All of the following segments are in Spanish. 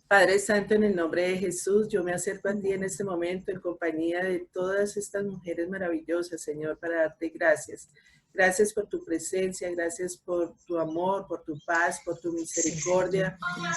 Padre Santo, en el nombre de Jesús, yo me acerco a ti en este momento en compañía de todas estas mujeres maravillosas, Señor, para darte gracias. Gracias por tu presencia, gracias por tu amor, por tu paz, por tu misericordia.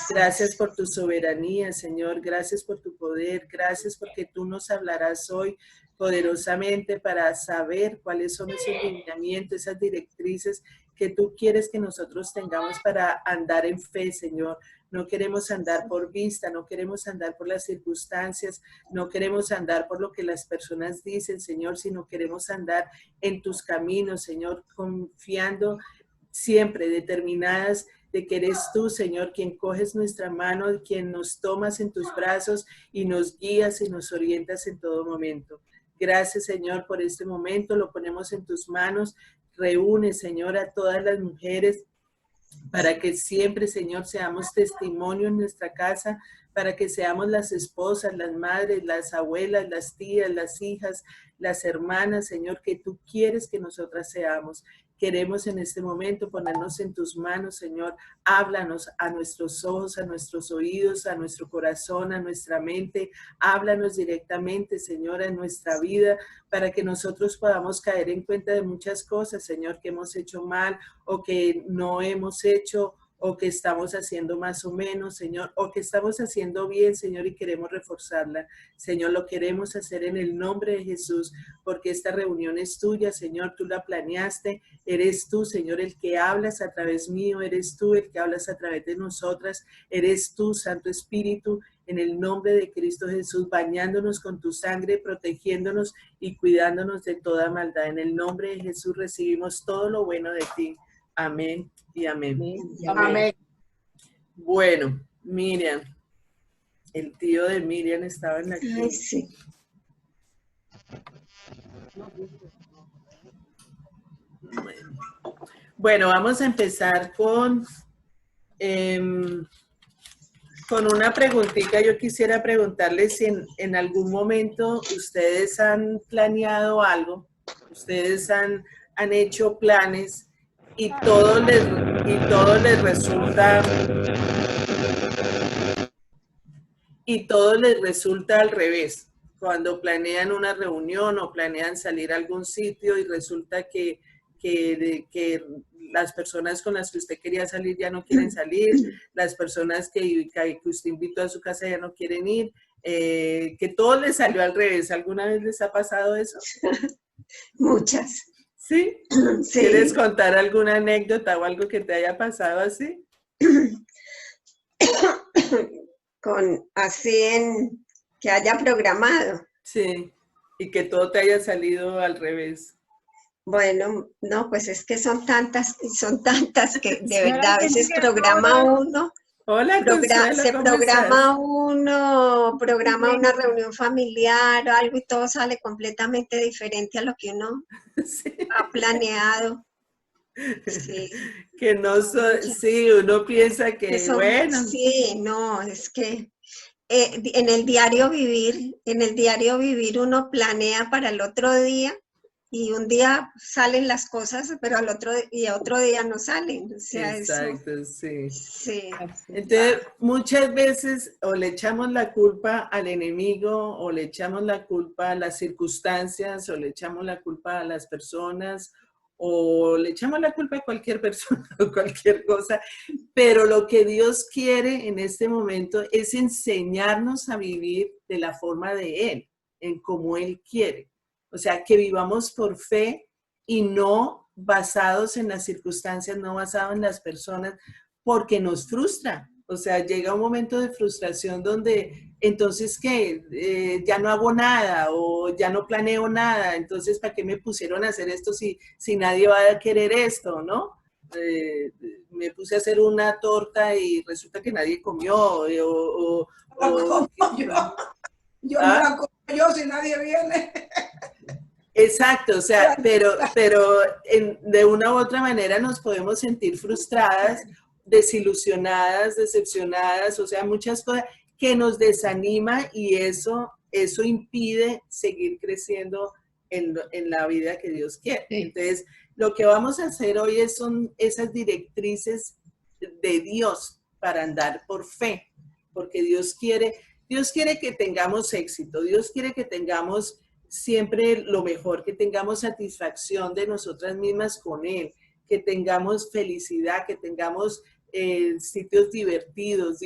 Gracias por tu soberanía, Señor. Gracias por tu poder. Gracias porque tú nos hablarás hoy poderosamente para saber cuáles son esos lineamientos, esas directrices que tú quieres que nosotros tengamos para andar en fe, Señor. No queremos andar por vista, no queremos andar por las circunstancias, no queremos andar por lo que las personas dicen, Señor, sino queremos andar en tus caminos, Señor, confiando siempre, determinadas de que eres tú, Señor, quien coges nuestra mano, quien nos tomas en tus brazos y nos guías y nos orientas en todo momento. Gracias, Señor, por este momento, lo ponemos en tus manos. Reúne, Señor, a todas las mujeres para que siempre, Señor, seamos testimonio en nuestra casa, para que seamos las esposas, las madres, las abuelas, las tías, las hijas, las hermanas, Señor, que tú quieres que nosotras seamos. Queremos en este momento ponernos en tus manos, Señor. Háblanos a nuestros ojos, a nuestros oídos, a nuestro corazón, a nuestra mente. Háblanos directamente, Señor, en nuestra vida, para que nosotros podamos caer en cuenta de muchas cosas, Señor, que hemos hecho mal o que no hemos hecho o que estamos haciendo más o menos, Señor, o que estamos haciendo bien, Señor, y queremos reforzarla. Señor, lo queremos hacer en el nombre de Jesús, porque esta reunión es tuya, Señor, tú la planeaste, eres tú, Señor, el que hablas a través mío, eres tú el que hablas a través de nosotras, eres tú, Santo Espíritu, en el nombre de Cristo Jesús, bañándonos con tu sangre, protegiéndonos y cuidándonos de toda maldad. En el nombre de Jesús recibimos todo lo bueno de ti. Amén y amén. Amén. Bueno, Miriam, el tío de Miriam estaba en la clínica. Ay, sí. Bueno, vamos a empezar con una preguntita. Yo quisiera preguntarles si en algún momento ustedes han planeado algo, ustedes han hecho planes y todo les resulta al revés. Cuando planean una reunión o planean salir a algún sitio y resulta que las personas con las que usted quería salir ya no quieren salir, las personas que usted invitó a su casa ya no quieren ir, que todo les salió al revés. ¿Alguna vez les ha pasado eso? Muchas. ¿Sí? Sí. ¿Quieres contar alguna anécdota o algo que te haya pasado así? Que haya programado. Sí, y que todo te haya salido al revés. Bueno, no, pues es que son tantas que de verdad a veces programa uno. Hola, Consuelo, se ¿cómo programa estás? una reunión familiar o algo y todo sale completamente diferente a lo que uno Sí. ha planeado. Sí. Que no sí, uno piensa que bueno. Sí, no, es que en el diario vivir uno planea para el otro día y un día salen las cosas, pero otro día no salen. O sea, exacto, eso, sí. Sí. Entonces, muchas veces o le echamos la culpa al enemigo, o le echamos la culpa a las circunstancias, o le echamos la culpa a las personas, o le echamos la culpa a cualquier persona o cualquier cosa, pero lo que Dios quiere en este momento es enseñarnos a vivir de la forma de Él, en como Él quiere. O sea, que vivamos por fe y no basados en las circunstancias, no basados en las personas, porque nos frustra. O sea, llega un momento de frustración donde entonces ¿qué? Ya no hago nada o ya no planeo nada, entonces ¿para qué me pusieron a hacer esto si nadie va a querer esto, ¿no? Me puse a hacer una torta y resulta que nadie comió. Yo no la como yo si nadie viene. Exacto, o sea, pero de una u otra manera nos podemos sentir frustradas, desilusionadas, decepcionadas, o sea, muchas cosas que nos desanima y eso impide seguir creciendo en la vida que Dios quiere. Sí. Entonces, lo que vamos a hacer hoy son esas directrices de Dios para andar por fe, porque Dios quiere que tengamos éxito, Dios quiere que tengamos siempre lo mejor, que tengamos satisfacción de nosotras mismas con Él, que tengamos felicidad, que tengamos sitios divertidos,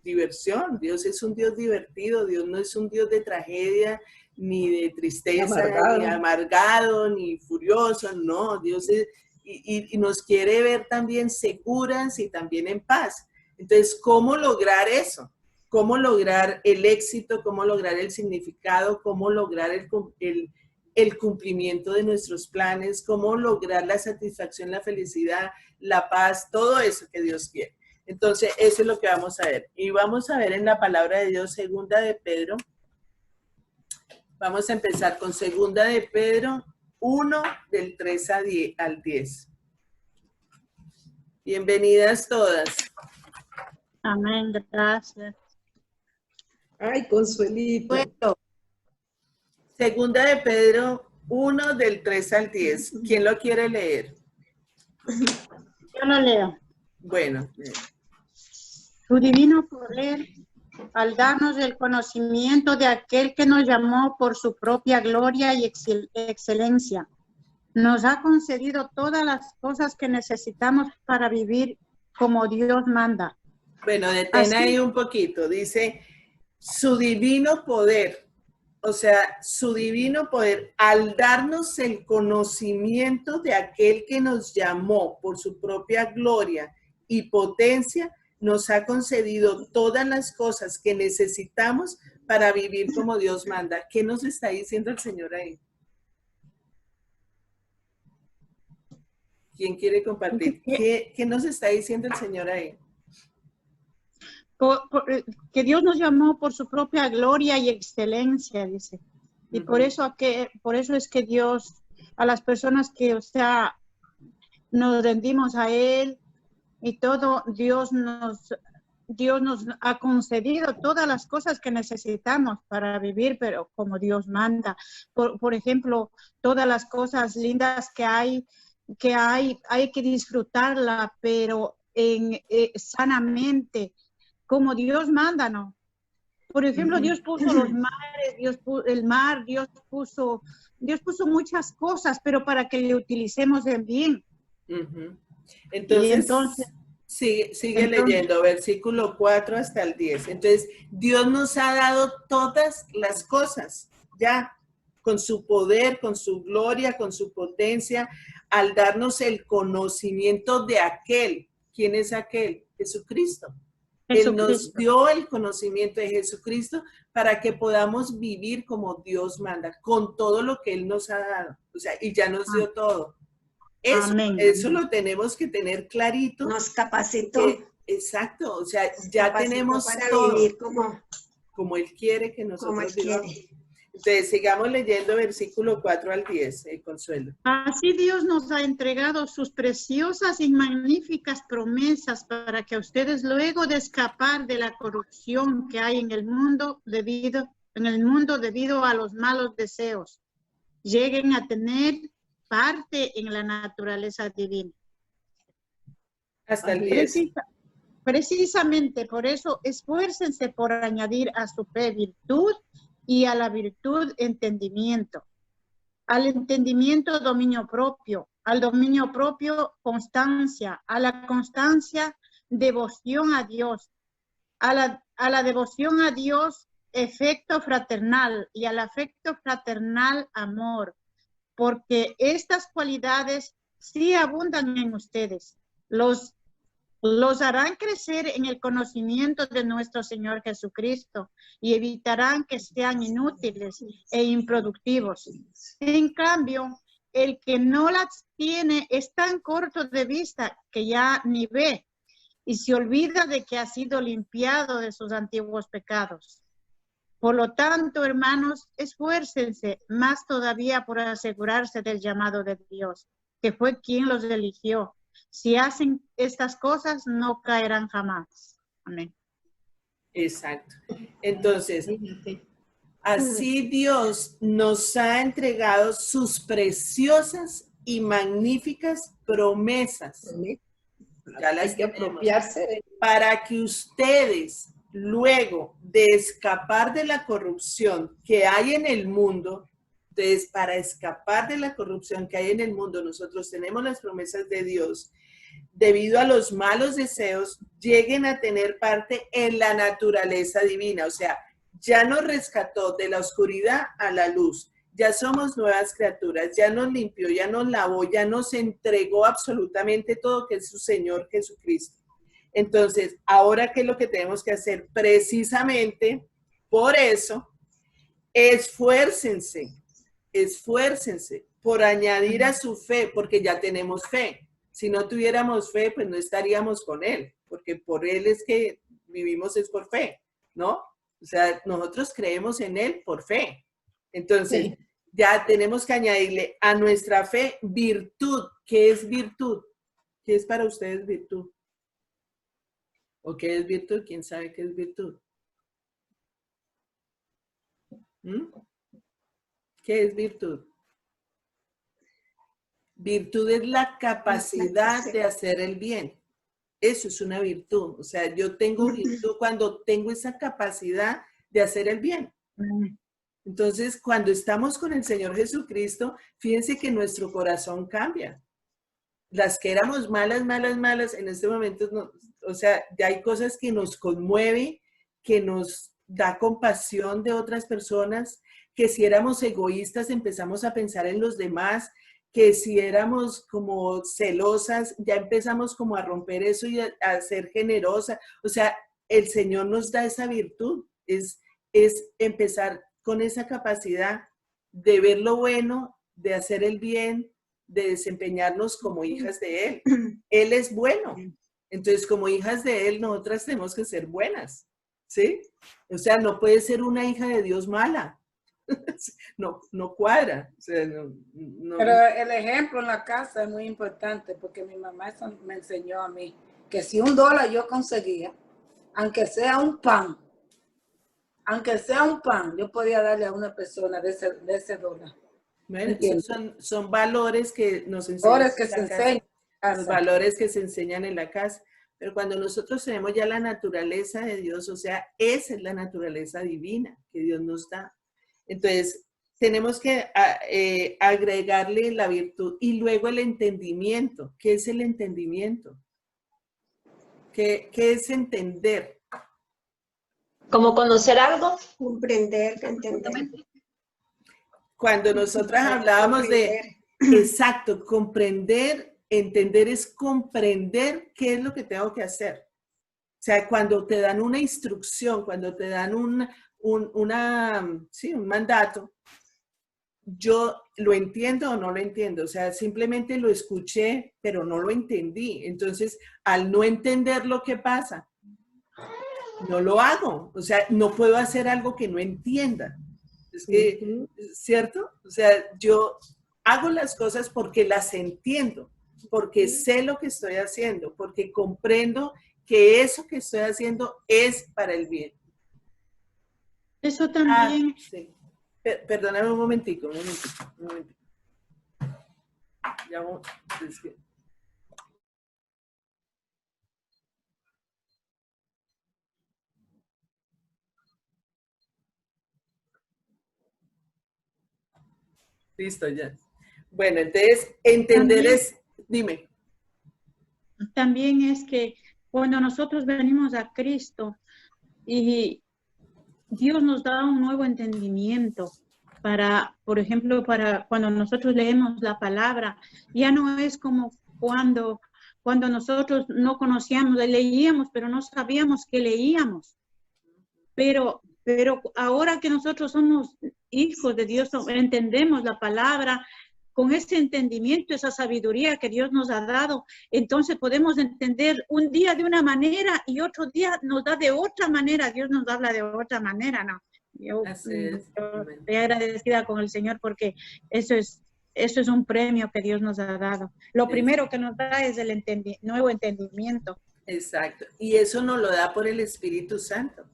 diversión. Dios es un Dios divertido, Dios no es un Dios de tragedia, ni de tristeza, ni amargado, ni furioso, no, Dios es, y nos quiere ver también seguras y también en paz. Entonces, ¿cómo lograr eso? ¿Cómo lograr el éxito? ¿Cómo lograr el significado? ¿Cómo lograr el cumplimiento de nuestros planes? ¿Cómo lograr la satisfacción, la felicidad, la paz? Todo eso que Dios quiere. Entonces, eso es lo que vamos a ver. Y vamos a ver en la palabra de Dios, segunda de Pedro. Vamos a empezar con segunda de Pedro 1, del 3 al 10. Bienvenidas todas. Amén, gracias. Ay, Consuelito. Bueno, segunda de Pedro 1, del 3 al 10. ¿Quién lo quiere leer? Yo lo leo. Bueno. Su divino poder, al darnos el conocimiento de aquel que nos llamó por su propia gloria y excelencia, nos ha concedido todas las cosas que necesitamos para vivir como Dios manda. Bueno, detén ahí un poquito. Dice, su divino poder, o sea, su divino poder, al darnos el conocimiento de aquel que nos llamó por su propia gloria y potencia, nos ha concedido todas las cosas que necesitamos para vivir como Dios manda. ¿Qué nos está diciendo el Señor ahí? ¿Quién quiere compartir? ¿Qué nos está diciendo el Señor ahí? Que Dios nos llamó por su propia gloria y excelencia, dice. Y por eso es que Dios, a las personas que, o sea, nos rendimos a Él y todo, Dios nos ha concedido todas las cosas que necesitamos para vivir, pero como Dios manda. Por ejemplo, todas las cosas lindas que hay que disfrutarla, pero sanamente, como Dios manda, ¿no? Por ejemplo, Dios puso los mares, Dios puso muchas cosas, pero para que le utilicemos en bien. Entonces sigue leyendo, versículo 4 hasta el 10. Entonces, Dios nos ha dado todas las cosas, ya, con su poder, con su gloria, con su potencia, al darnos el conocimiento de aquel. ¿Quién es aquel? Jesucristo. Él nos dio el conocimiento de Jesucristo para que podamos vivir como Dios manda, con todo lo que Él nos ha dado. O sea, y ya nos dio todo. Eso lo tenemos que tener clarito. Nos capacitó. Exacto, o sea, ya tenemos para todo. Vivir como Él quiere que nosotros vivamos. Quiere. Entonces, sigamos leyendo versículo 4 al 10, Consuelo. Así Dios nos ha entregado sus preciosas y magníficas promesas para que ustedes, luego de escapar de la corrupción que hay en el mundo debido a los malos deseos, lleguen a tener parte en la naturaleza divina. Hasta el 10. Precisamente por eso, esfuércense por añadir a su fe virtud y a la virtud entendimiento, al entendimiento dominio propio, al dominio propio constancia, a la constancia devoción a Dios, a la devoción a Dios afecto fraternal y al afecto fraternal amor, porque estas cualidades sí abundan en ustedes. Los harán crecer en el conocimiento de nuestro Señor Jesucristo y evitarán que sean inútiles e improductivos. En cambio, el que no las tiene es tan corto de vista que ya ni ve y se olvida de que ha sido limpiado de sus antiguos pecados. Por lo tanto, hermanos, esfuércense más todavía por asegurarse del llamado de Dios, que fue quien los eligió. Si hacen estas cosas, no caerán jamás. Amén. Exacto. Entonces, así Dios nos ha entregado sus preciosas y magníficas promesas Ya las Hay que tenemos. apropiarse. Para que ustedes, luego de escapar de la corrupción que hay en el mundo, entonces para escapar de la corrupción que hay en el mundo, nosotros tenemos las promesas de Dios, debido a los malos deseos, lleguen a tener parte en la naturaleza divina. O sea, ya nos rescató de la oscuridad a la luz. Ya somos nuevas criaturas, ya nos limpió, ya nos lavó, ya nos entregó absolutamente todo que es su Señor Jesucristo. Entonces, ahora, ¿qué es lo que tenemos que hacer? Precisamente por eso, esfuércense por añadir a su fe, porque ya tenemos fe. Si no tuviéramos fe, pues no estaríamos con Él, porque por Él es que vivimos, es por fe, ¿no? O sea, nosotros creemos en Él por fe. Entonces, Sí. ya tenemos que añadirle a nuestra fe virtud. ¿Qué es virtud? ¿Qué es para ustedes virtud? ¿O qué es virtud? ¿Quién sabe qué es virtud? ¿Mm? ¿Qué es virtud? Virtud es la capacidad de hacer el bien. Eso es una virtud. O sea, yo tengo virtud cuando tengo esa capacidad de hacer el bien. Entonces, cuando estamos con el Señor Jesucristo, fíjense que nuestro corazón cambia. Las que éramos malas, en este momento, no, o sea, ya hay cosas que nos conmueven, que nos da compasión de otras personas, que si éramos egoístas empezamos a pensar en los demás, que si éramos como celosas, ya empezamos como a romper eso y a ser generosa. O sea, el Señor nos da esa virtud, es empezar con esa capacidad de ver lo bueno, de hacer el bien, de desempeñarnos como hijas de Él. Él es bueno. Entonces, como hijas de Él, nosotras tenemos que ser buenas, ¿sí? O sea, no puede ser una hija de Dios mala. No cuadra. O sea, no. Pero el ejemplo en la casa es muy importante porque mi mamá eso me enseñó a mí, que si $1 yo conseguía, aunque sea un pan, yo podía darle a una persona de ese dólar. Bueno, son valores que nos enseñan. Valores que se enseñan. Los valores que se enseñan en la casa. Pero cuando nosotros tenemos ya la naturaleza de Dios, o sea, esa es la naturaleza divina que Dios nos da. Entonces, tenemos que agregarle la virtud y luego el entendimiento. ¿Qué es el entendimiento? ¿Qué es entender? ¿Como conocer algo? Comprender, entender. Cuando nosotras hablábamos de, exacto, comprender, entender es comprender qué es lo que tengo que hacer. O sea, cuando te dan una instrucción, cuando te dan un mandato, yo lo entiendo o no lo entiendo. O sea, simplemente lo escuché, pero no lo entendí. Entonces, al no entender lo que pasa, no lo hago. O sea, no puedo hacer algo que no entienda. Es que, ¿cierto? O sea, yo hago las cosas porque las entiendo, porque sé lo que estoy haciendo, porque comprendo que eso que estoy haciendo es para el bien. Eso también. Sí. Perdóname un momentico. Listo, ya. Bueno, entonces, entender también, es, dime. También es que cuando nosotros venimos a Cristo y Dios nos da un nuevo entendimiento para, por ejemplo, para cuando nosotros leemos la palabra, ya no es como cuando nosotros no conocíamos, leíamos, pero no sabíamos que leíamos. Pero ahora que nosotros somos hijos de Dios, entendemos la palabra, con ese entendimiento, esa sabiduría que Dios nos ha dado, entonces podemos entender un día de una manera y otro día nos da de otra manera. Dios nos habla de otra manera, ¿no? Yo estoy agradecida con el Señor porque eso es un premio que Dios nos ha dado. Lo primero que nos da es el nuevo entendimiento. Exacto. Y eso nos lo da por el Espíritu Santo.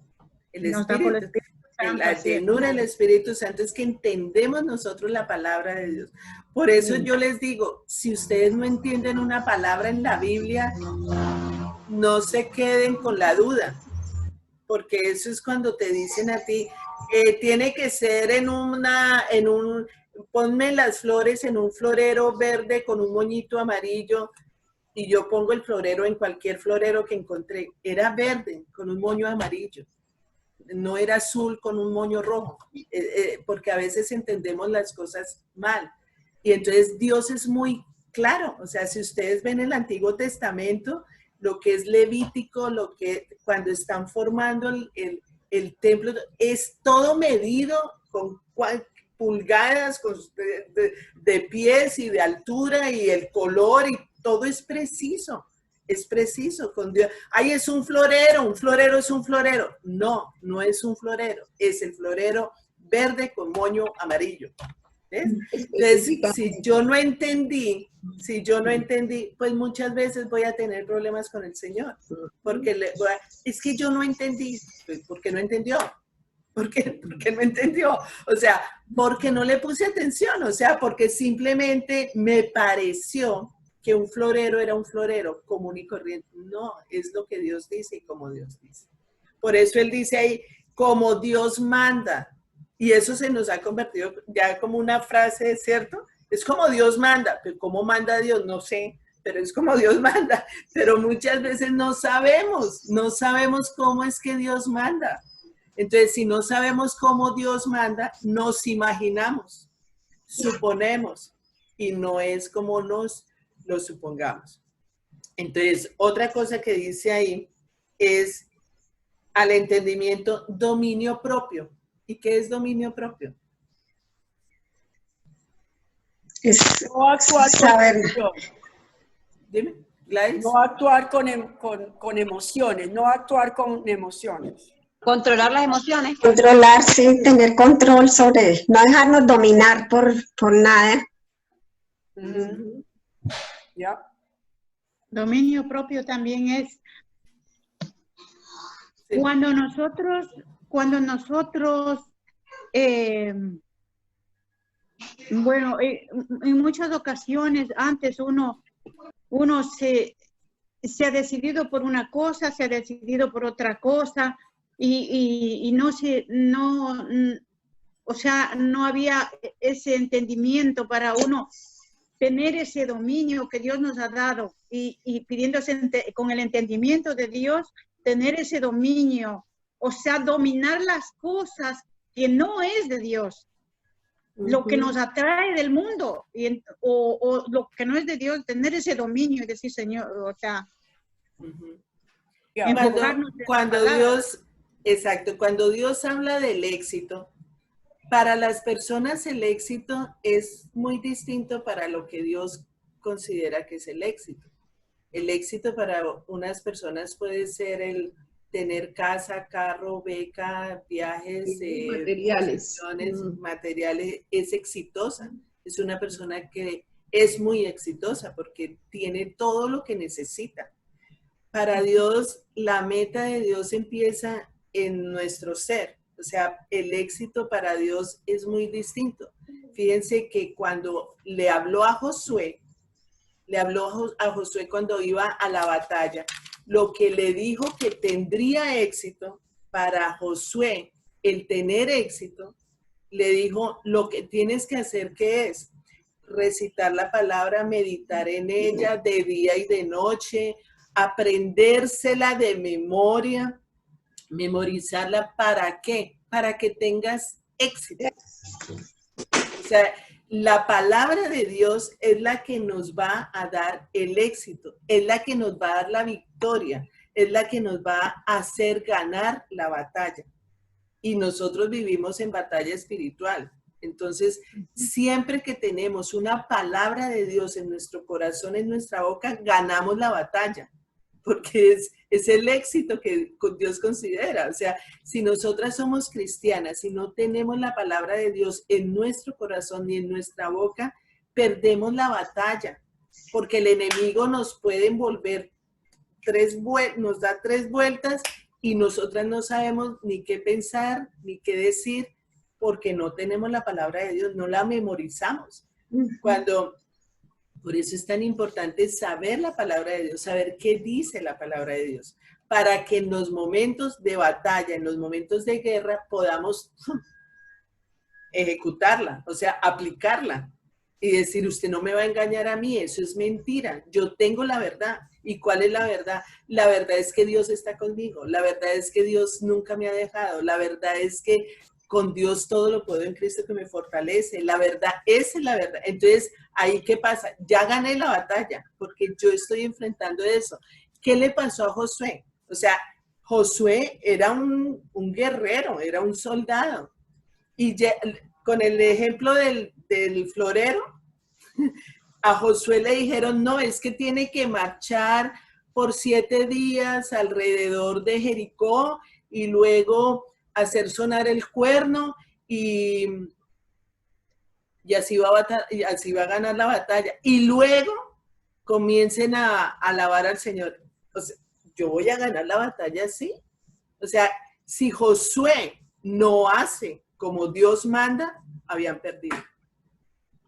El Espíritu La llenura del Espíritu Santo es que entendemos nosotros la palabra de Dios. Por eso yo les digo, si ustedes no entienden una palabra en la Biblia, no se queden con la duda, porque eso es cuando te dicen a ti, tiene que ser ponme las flores en un florero verde con un moñito amarillo, y yo pongo el florero en cualquier florero que encontré. Era verde con un moño amarillo, no era azul con un moño rojo, porque a veces entendemos las cosas mal. Y entonces Dios es muy claro. O sea, si ustedes ven el Antiguo Testamento, lo que es Levítico, cuando están formando el templo, es todo medido con pulgadas de pies y de altura, y el color, y todo es preciso. Es preciso con Dios. Ay, es un florero es un florero. No, no es un florero, es el florero verde con moño amarillo. ¿Ves? Entonces, si yo no entendí, pues muchas veces voy a tener problemas con el Señor, porque es que yo no entendí. Pues, ¿por qué no entendió? ¿Por qué no entendió? O sea, porque no le puse atención, o sea, porque simplemente me pareció que un florero era un florero común y corriente. No, es lo que Dios dice y como Dios dice. Por eso Él dice ahí, como Dios manda. Y eso se nos ha convertido ya como una frase, ¿cierto? Es como Dios manda. Pero ¿cómo manda Dios? No sé, pero es como Dios manda. Pero muchas veces no sabemos cómo es que Dios manda. Entonces, si no sabemos cómo Dios manda, nos imaginamos, suponemos, y no es como nos lo supongamos. Entonces, otra cosa que dice ahí es al entendimiento, dominio propio. ¿Y qué es dominio propio? Es no actuar saber. Dime, Gladys. No actuar con emociones, no actuar con emociones. Controlar las emociones. Controlar, sí, tener control sobre, no dejarnos dominar por nada. ¿Ya? Dominio propio también es cuando nosotros, bueno, en muchas ocasiones antes uno se ha decidido por una cosa, se ha decidido por otra cosa, y o sea, no había ese entendimiento para uno tener ese dominio que Dios nos ha dado, y pidiéndose con el entendimiento de Dios, tener ese dominio, o sea, dominar las cosas que no es de Dios, lo que nos atrae del mundo, o lo que no es de Dios, tener ese dominio y decir, Señor, o sea, cuando Dios, exacto, cuando Dios habla del éxito, para las personas el éxito es muy distinto para lo que Dios considera que es el éxito. El éxito para unas personas puede ser el tener casa, carro, beca, viajes, materiales. Es exitosa. Es una persona que es muy exitosa porque tiene todo lo que necesita. Para Dios, la meta de Dios empieza en nuestro ser. O sea, el éxito para Dios es muy distinto. Fíjense que cuando le habló a Josué cuando iba a la batalla, lo que le dijo que tendría éxito para Josué, el tener éxito, le dijo, lo que tienes que hacer, ¿qué es? Recitar la palabra, meditar en ella de día y de noche, aprendérsela de memoria, memorizarla. ¿Para qué? Para que tengas éxito. O sea, la palabra de Dios es la que nos va a dar el éxito, es la que nos va a dar la victoria, es la que nos va a hacer ganar la batalla. Y nosotros vivimos en batalla espiritual. Entonces, siempre que tenemos una palabra de Dios en nuestro corazón, en nuestra boca, ganamos la batalla, porque es el éxito que Dios considera. O sea, si nosotras somos cristianas y no tenemos la palabra de Dios en nuestro corazón ni en nuestra boca, perdemos la batalla, porque el enemigo nos puede envolver nos da 3 vueltas y nosotras no sabemos ni qué pensar, ni qué decir, porque no tenemos la palabra de Dios, no la memorizamos. Por eso es tan importante saber la palabra de Dios, saber qué dice la palabra de Dios, para que en los momentos de batalla, en los momentos de guerra, podamos ejecutarla, o sea, aplicarla y decir, usted no me va a engañar a mí, eso es mentira, yo tengo la verdad. ¿Y cuál es la verdad? La verdad es que Dios está conmigo, la verdad es que Dios nunca me ha dejado, la verdad es que con Dios todo lo puedo en Cristo que me fortalece, la verdad, esa es la verdad. Entonces, ahí ¿qué pasa? Ya gané la batalla, porque yo estoy enfrentando eso. ¿Qué le pasó a Josué? O sea, Josué era un guerrero, era un soldado. Y ya, con el ejemplo del florero, a Josué le dijeron, no, es que tiene que marchar por 7 días alrededor de Jericó y luego hacer sonar el cuerno y así va a ganar la batalla. Y luego comiencen a alabar al Señor. O sea, yo voy a ganar la batalla así. O sea, si Josué no hace como Dios manda, habían perdido.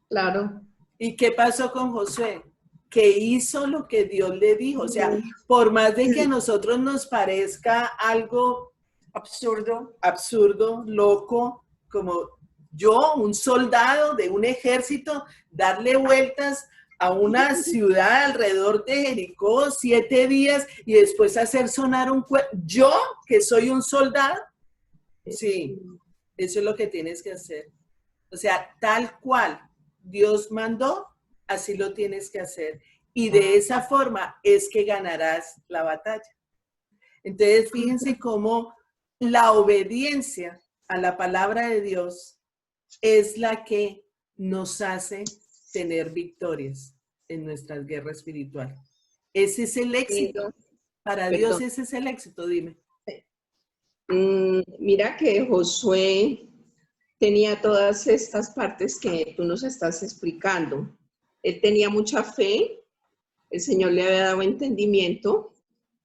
Claro. ¿Y qué pasó con Josué? Que hizo lo que Dios le dijo. O sea, por más de que a nosotros nos parezca algo absurdo, loco, como yo, un soldado de un ejército, darle vueltas a una ciudad alrededor de Jericó 7 días y después hacer sonar un cuerno. Yo, que soy un soldado, sí, eso es lo que tienes que hacer. O sea, tal cual Dios mandó, así lo tienes que hacer. Y de esa forma es que ganarás la batalla. Entonces, fíjense cómo la obediencia a la palabra de Dios es la que nos hace tener victorias en nuestra guerra espiritual. Ese es el éxito. Para Dios ese es el éxito, dime. Mira que Josué tenía todas estas partes que tú nos estás explicando. Él tenía mucha fe, el Señor le había dado entendimiento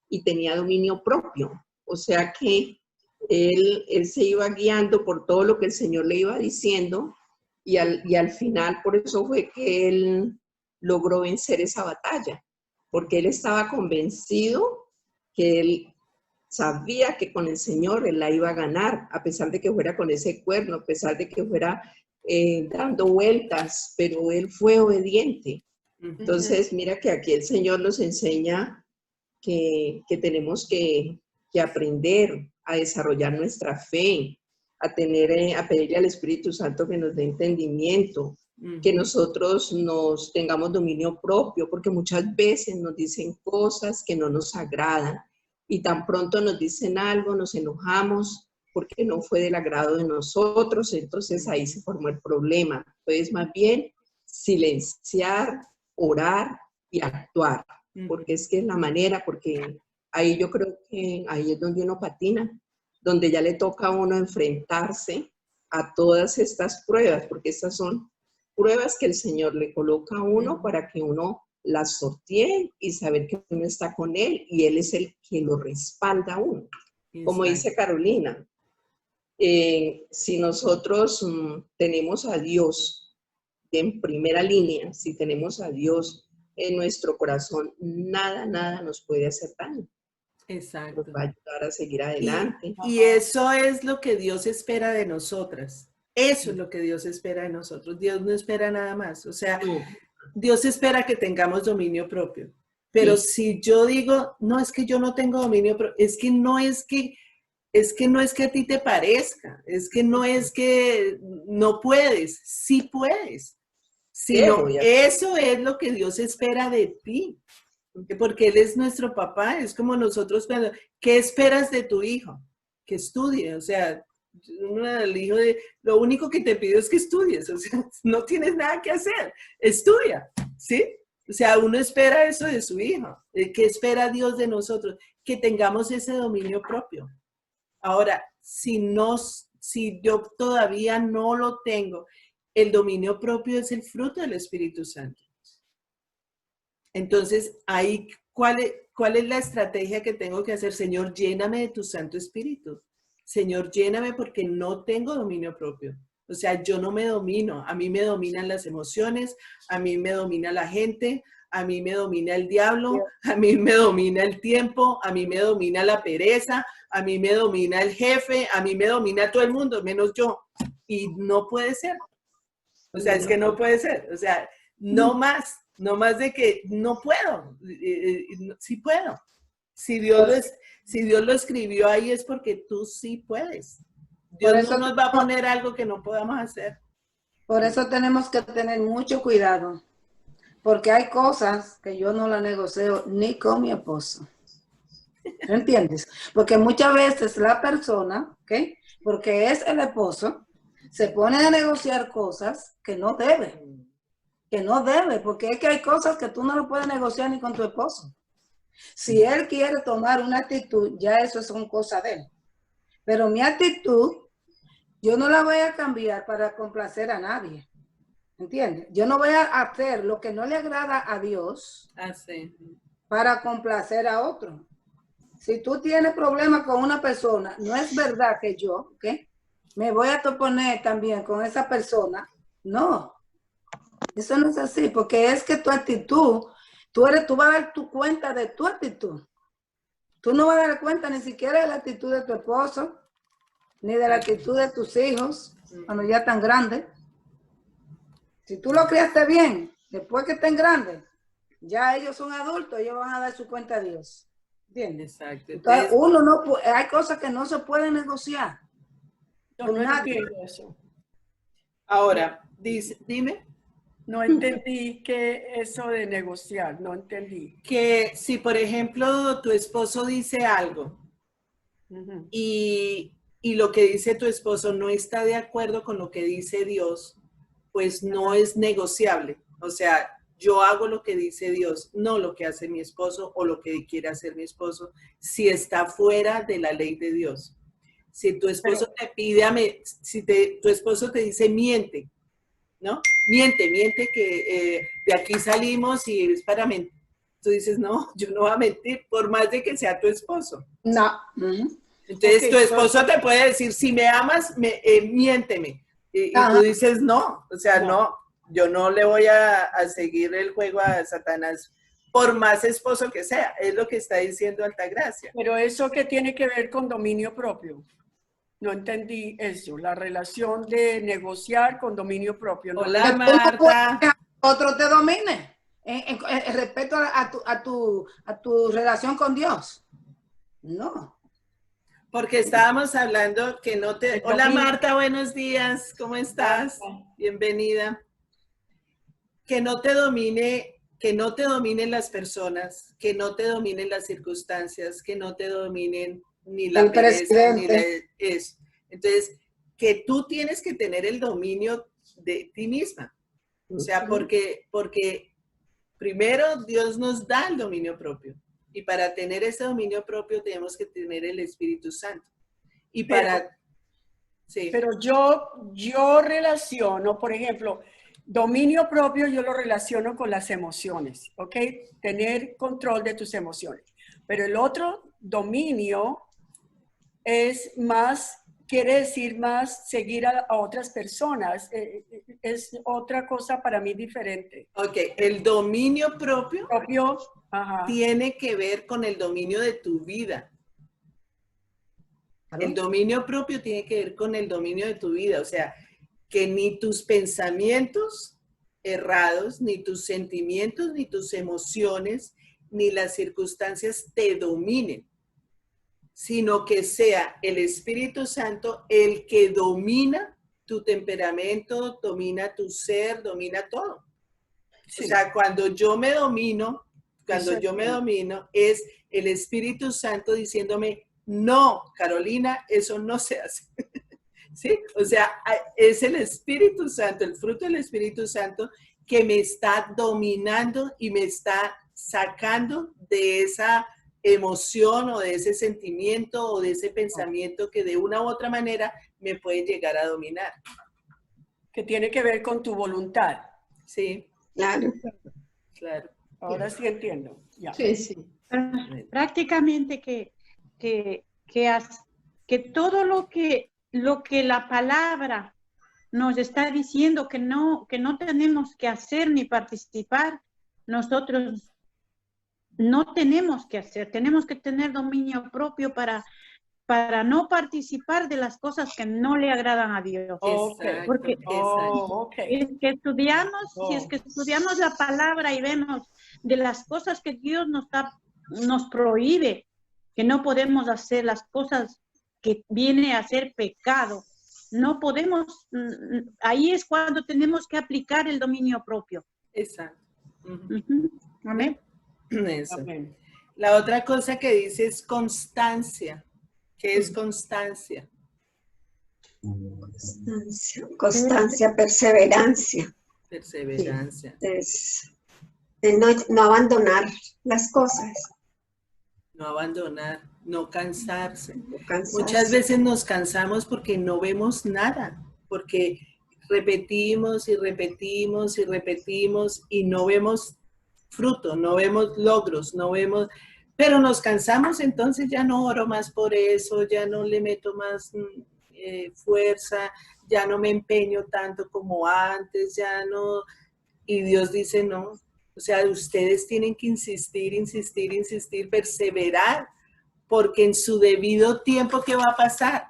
y tenía dominio propio. O sea que él se iba guiando por todo lo que el Señor le iba diciendo y al final por eso fue que él logró vencer esa batalla, porque él estaba convencido que él sabía que con el Señor él la iba a ganar, a pesar de que fuera con ese cuerno, a pesar de que fuera dando vueltas, pero él fue obediente. Entonces, mira que aquí el Señor nos enseña que tenemos que aprender a desarrollar nuestra fe, a pedirle al Espíritu Santo que nos dé entendimiento, que nosotros nos tengamos dominio propio, porque muchas veces nos dicen cosas que no nos agradan y tan pronto nos dicen algo, nos enojamos porque no fue del agrado de nosotros, entonces ahí se formó el problema. Entonces, más bien, silenciar, orar y actuar, porque es que es la manera, porque ahí yo creo que ahí es donde uno patina, donde ya le toca a uno enfrentarse a todas estas pruebas, porque estas son pruebas que el Señor le coloca a uno para que uno las sortee y saber que uno está con Él y Él es el que lo respalda a uno. Como dice Carolina, si nosotros tenemos a Dios en primera línea, si tenemos a Dios en nuestro corazón, nada nos puede hacer daño. Exacto. Nos va a ayudar a seguir adelante. Y eso es lo que Dios espera de nosotras. Eso es lo que Dios espera de nosotros. Dios no espera nada más. O sea, Dios espera que tengamos dominio propio. Pero si yo digo, no, es que yo no tengo dominio propio, es que no es que a ti te parezca, es que no es que no puedes, sí puedes. Sino eso es lo que Dios espera de ti. Porque Él es nuestro papá, es como nosotros, ¿qué esperas de tu hijo? Que estudie, o sea, el hijo lo único que te pido es que estudies, o sea, no tienes nada que hacer, estudia, ¿sí? O sea, uno espera eso de su hijo. ¿Qué espera Dios de nosotros? Que tengamos ese dominio propio. Ahora, si yo todavía no lo tengo, el dominio propio es el fruto del Espíritu Santo. Entonces, ahí, ¿Cuál es la estrategia que tengo que hacer? Señor, lléname de tu Santo Espíritu. Señor, lléname porque no tengo dominio propio. O sea, yo no me domino. A mí me dominan las emociones, a mí me domina la gente, a mí me domina el diablo, a mí me domina el tiempo, a mí me domina la pereza, a mí me domina el jefe, a mí me domina todo el mundo, menos yo. Y no puede ser. O sea, es que no puede ser. O sea, no más de que no puedo. Sí puedo. Si Dios lo escribió ahí es porque tú sí puedes. Dios no nos va a poner algo que no podamos hacer. Por eso tenemos que tener mucho cuidado, porque hay cosas que yo no las negocio ni con mi esposo. ¿Entiendes? Porque muchas veces la persona, ¿ok? Porque es el esposo, se pone a negociar cosas que no debe. Que no debe, porque es que hay cosas que tú no lo puedes negociar ni con tu esposo. Si él quiere tomar una actitud, ya eso son cosas de él. Pero mi actitud, yo no la voy a cambiar para complacer a nadie. ¿Entiendes? Yo no voy a hacer lo que no le agrada a Dios para complacer a otro. Si tú tienes problemas con una persona, no es verdad que yo, ¿ok? Me voy a poner también con esa persona. No, eso no es así, porque es que tu actitud, tú vas a dar tu cuenta de tu actitud. Tú no vas a dar cuenta ni siquiera de la actitud de tu esposo, ni de la actitud de tus hijos, cuando ya están grandes. Si tú lo criaste bien, después que estén grandes, ya ellos son adultos, ellos van a dar su cuenta a Dios. ¿Entiendes? Exacto. Entonces, hay cosas que no se pueden negociar. Yo no entiendo eso. Ahora, dime. No entendí que eso de negociar, no entendí. Que si, por ejemplo, tu esposo dice algo y lo que dice tu esposo no está de acuerdo con lo que dice Dios, pues no es negociable. O sea, yo hago lo que dice Dios, no lo que hace mi esposo o lo que quiere hacer mi esposo, si está fuera de la ley de Dios. Si tu esposo te pide, tu esposo te dice miente, ¿no? Miente que de aquí salimos y es para mentir. Tú dices, no, yo no voy a mentir, por más de que sea tu esposo. No. Entonces tu esposo te puede decir, si me amas, miénteme. Y tú dices, no, o sea, no, yo no le voy a seguir el juego a Satanás, por más esposo que sea. Es lo que está diciendo Altagracia. Pero eso que tiene que ver con dominio propio. No entendí eso, la relación de negociar con dominio propio. ¿No? Hola, Marta. Otro te domine en respecto a tu relación con Dios. No. Porque estábamos hablando que no te... Hola, Marta, buenos días. ¿Cómo estás? Bienvenida. Que no te dominen las personas, que no te dominen las circunstancias, que no te dominen ni la pereza, ni eso. Entonces, que tú tienes que tener el dominio de ti misma. O sea, porque primero Dios nos da el dominio propio. Y para tener ese dominio propio tenemos que tener el Espíritu Santo. Y pero yo relaciono, por ejemplo, dominio propio yo lo relaciono con las emociones, ¿ok? Tener control de tus emociones. Pero el otro dominio es más, quiere decir más seguir a otras personas. Es otra cosa para mí diferente. Ok, el dominio propio ajá. tiene que ver con el dominio de tu vida. El dominio propio tiene que ver con el dominio de tu vida. O sea, que ni tus pensamientos errados, ni tus sentimientos, ni tus emociones, ni las circunstancias te dominen, sino que sea el Espíritu Santo el que domina tu temperamento, domina tu ser, domina todo. Sí. O sea, cuando yo me domino, es el Espíritu Santo diciéndome, no, Carolina, eso no se hace. ¿Sí? O sea, es el Espíritu Santo, el fruto del Espíritu Santo que me está dominando y me está sacando de esa emoción o de ese sentimiento o de ese pensamiento que de una u otra manera me puede llegar a dominar. Que tiene que ver con tu voluntad. Sí. Claro. Claro. Ahora sí entiendo. Sí, sí. Prácticamente que todo lo que la palabra nos está diciendo que no tenemos que hacer ni participar, nosotros no tenemos que hacer, tenemos que tener dominio propio para no participar de las cosas que no le agradan a Dios. Okay. Porque es que si es que estudiamos la palabra y vemos de las cosas que Dios nos prohíbe, que no podemos hacer, las cosas que viene a ser pecado, no podemos, ahí es cuando tenemos que aplicar el dominio propio. Exacto. Amén. Eso. Amén. La otra cosa que dice es constancia. ¿Qué es constancia? Constancia, perseverancia. Perseverancia. Es no abandonar las cosas. No abandonar, no cansarse. No cansarse. Muchas veces nos cansamos porque no vemos nada, porque repetimos y repetimos y repetimos y no vemos fruto, no vemos logros, no vemos, pero nos cansamos, entonces ya no oro más por eso, ya no le meto más fuerza, ya no me empeño tanto como antes, ya no, y Dios dice no. O sea, ustedes tienen que insistir, insistir, insistir, perseverar, porque en su debido tiempo, ¿qué va a pasar?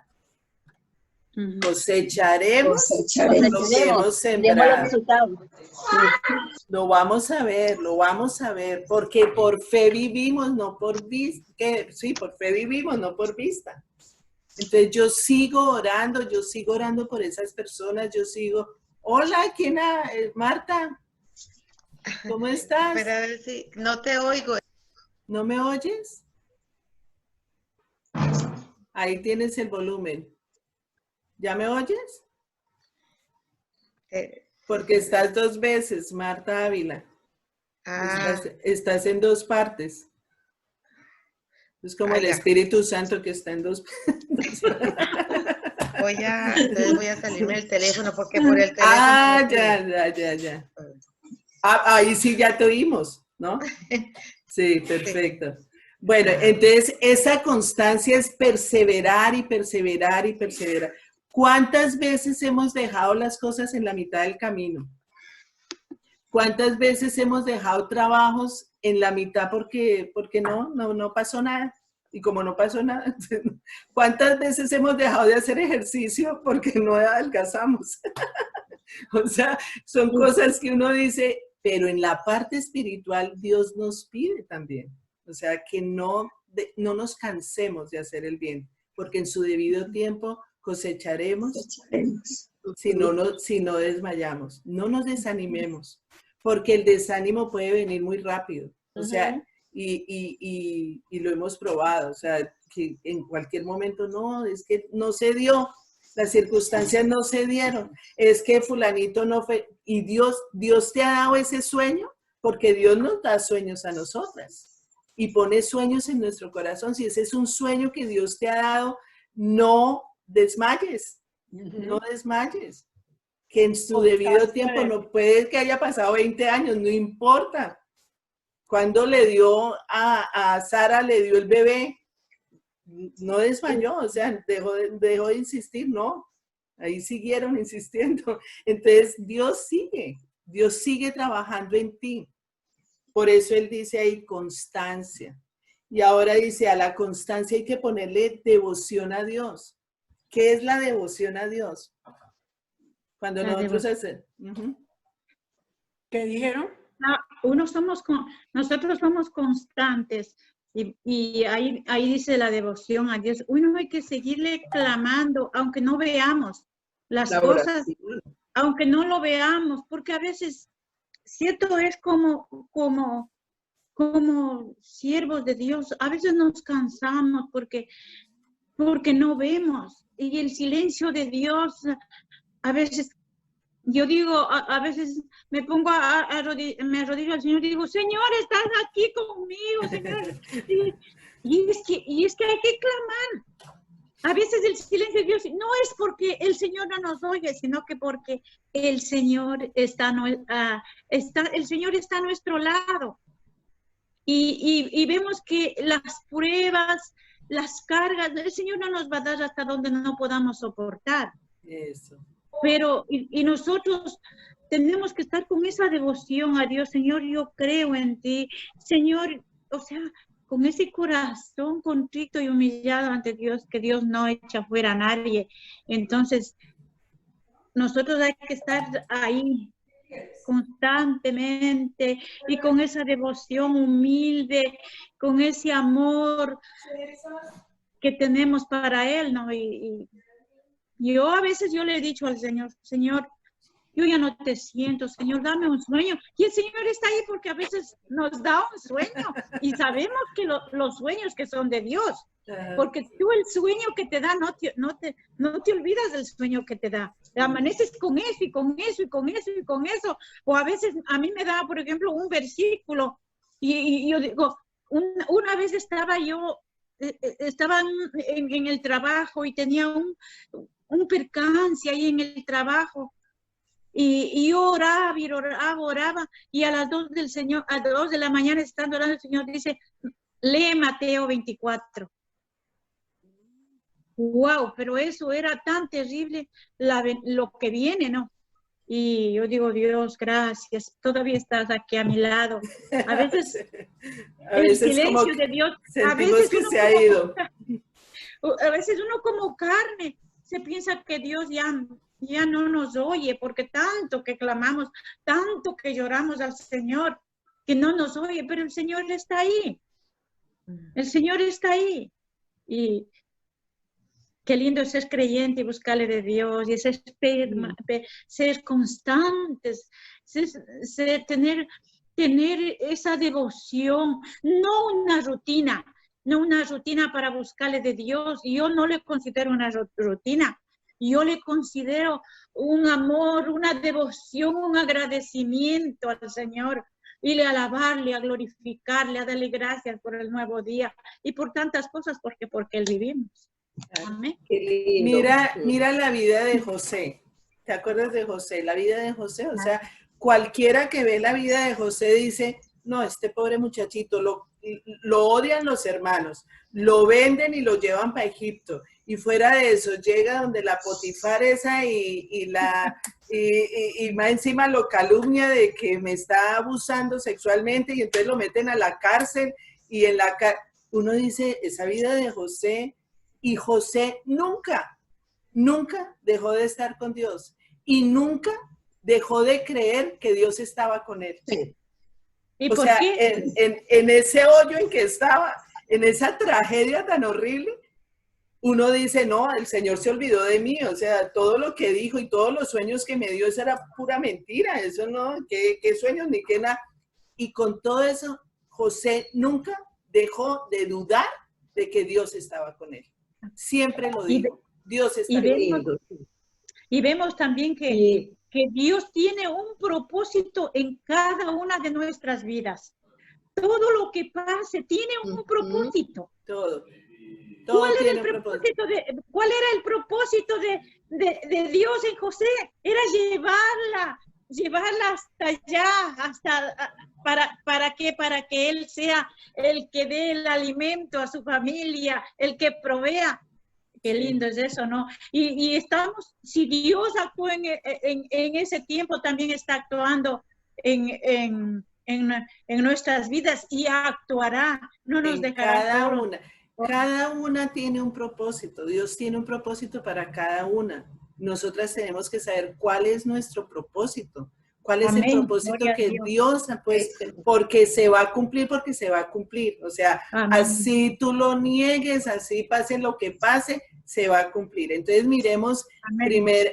Cosecharemos lo que hemos sembrado. Lo vamos a ver, porque por fe vivimos, no por vista. Sí, por fe vivimos, no por vista. Entonces yo sigo orando por esas personas, yo sigo. Hola, ¿quién Marta? ¿Cómo estás? Espera a ver si no te oigo. ¿No me oyes? Ahí tienes el volumen. ¿Ya me oyes? Porque estás 2 veces, Marta Ávila. Estás en 2 partes. Es como el Espíritu Santo que está en 2 partes. Entonces voy a salirme del teléfono porque por el teléfono. Ya. Ahí sí ya te oímos, ¿no? Sí, perfecto. Bueno, entonces esa constancia es perseverar y perseverar y perseverar. ¿Cuántas veces hemos dejado las cosas en la mitad del camino? ¿Cuántas veces hemos dejado trabajos en la mitad porque no pasó nada? Y como no pasó nada, ¿cuántas veces hemos dejado de hacer ejercicio porque no adelgazamos? O sea, son cosas que uno dice, pero en la parte espiritual Dios nos pide también. O sea, que no nos cansemos de hacer el bien, porque en su debido tiempo cosecharemos si no desmayamos. No nos desanimemos, porque el desánimo puede venir muy rápido. O sea, y lo hemos probado. O sea, que en cualquier momento, no, es que no se dio. Las circunstancias no se dieron, es que fulanito no fue, y Dios te ha dado ese sueño, porque Dios nos da sueños a nosotras, y pone sueños en nuestro corazón. Si ese es un sueño que Dios te ha dado, no desmayes, no desmayes, que en su debido tiempo, no puede que haya pasado 20 años, no importa. Cuando le dio a Sara, le dio el bebé, no desmayó, o sea, dejó de insistir, no, ahí siguieron insistiendo. Entonces Dios sigue trabajando en ti. Por eso Él dice ahí constancia. Y ahora dice, a la constancia hay que ponerle devoción a Dios. ¿Qué es la devoción a Dios? Cuando nosotros hacemos... ¿Qué dijeron? Nosotros somos constantes. Y ahí dice la devoción a Dios. Uno hay que seguirle clamando, aunque no veamos las cosas, aunque no lo veamos, porque a veces, cierto, es como siervos de Dios, a veces nos cansamos porque no vemos. Y el silencio de Dios, a veces, yo digo, a veces me pongo me arrodillo al Señor y digo, Señor, estás aquí conmigo, Señor. Y es que hay que clamar. A veces el silencio de Dios no es porque el Señor no nos oye, sino que porque el Señor está a nuestro lado. y vemos que las pruebas, las cargas, el Señor no nos va a dar hasta donde no podamos soportar. Eso. Pero, y nosotros tenemos que estar con esa devoción a Dios. Señor, yo creo en ti. Señor, o sea, con ese corazón contrito y humillado ante Dios, que Dios no echa fuera a nadie. Entonces, nosotros hay que estar ahí constantemente y con esa devoción humilde, con ese amor que tenemos para Él, ¿no? Y yo a veces yo le he dicho al Señor, Señor, yo ya no te siento, Señor, dame un sueño. Y el Señor está ahí porque a veces nos da un sueño y sabemos que los sueños que son de Dios, porque tú el sueño que te da, no te olvidas del sueño que te da. Amaneces con eso y con eso y con eso y con eso. O a veces a mí me da, por ejemplo, un versículo y yo digo, una vez estaba en el trabajo y tenía un percance ahí en el trabajo. Y yo oraba, y a las 2 de la mañana estando orando, el Señor dice, lee Mateo 24. Wow, pero eso era tan terrible lo que viene, ¿no? Y yo digo, Dios, gracias, todavía estás aquí a mi lado. A veces el silencio de Dios, a veces que se ha ido. A veces uno como carne se piensa que Dios ya no nos oye, porque tanto que clamamos, tanto que lloramos al Señor, que no nos oye, pero el Señor está ahí. El Señor está ahí. Y qué lindo es ser creyente y buscarle de Dios, y ser constantes, tener esa devoción, no una rutina para buscarle de Dios. Yo no le considero una rutina. Yo le considero un amor, una devoción, un agradecimiento al Señor, y a alabarle, a glorificarle, a darle gracias por el nuevo día y por tantas cosas, porque Él vivimos. Amén. Mira la vida de José. ¿Te acuerdas de José? La vida de José, o sea, cualquiera que ve la vida de José dice, no, este pobre muchachito, lo odian los hermanos, lo venden y lo llevan para Egipto. Y fuera de eso, llega donde la Potifar esa y más encima lo calumnia de que me está abusando sexualmente, y entonces lo meten a la cárcel, y uno dice, esa vida de José, y José nunca dejó de estar con Dios, y nunca dejó de creer que Dios estaba con él. ¿Y o por sea, qué? En ese hoyo en que estaba, en esa tragedia tan horrible, uno dice, no, el Señor se olvidó de mí, o sea, todo lo que dijo y todos los sueños que me dio, eso era pura mentira, eso no, qué sueños ni qué nada. Y con todo eso, José nunca dejó de dudar de que Dios estaba con él. Siempre lo dijo, Dios está conmigo. Y vemos también que Dios tiene un propósito en cada una de nuestras vidas. Todo lo que pase tiene un propósito. Todo. ¿Cuál era el propósito de Dios en José? Era llevarla hasta allá, ¿para qué? Para que él sea el que dé el alimento a su familia, el que provea. Qué lindo es eso, ¿no? Y si Dios actuó en ese tiempo, también está actuando en nuestras vidas, y actuará, no nos dejará solos. Cada una tiene un propósito. Dios tiene un propósito para cada una. Nosotras tenemos que saber cuál es nuestro propósito. ¿Cuál es el propósito que Dios ha puesto? Porque se va a cumplir, porque se va a cumplir. O sea, así tú lo niegues, así pase lo que pase, se va a cumplir. Entonces miremos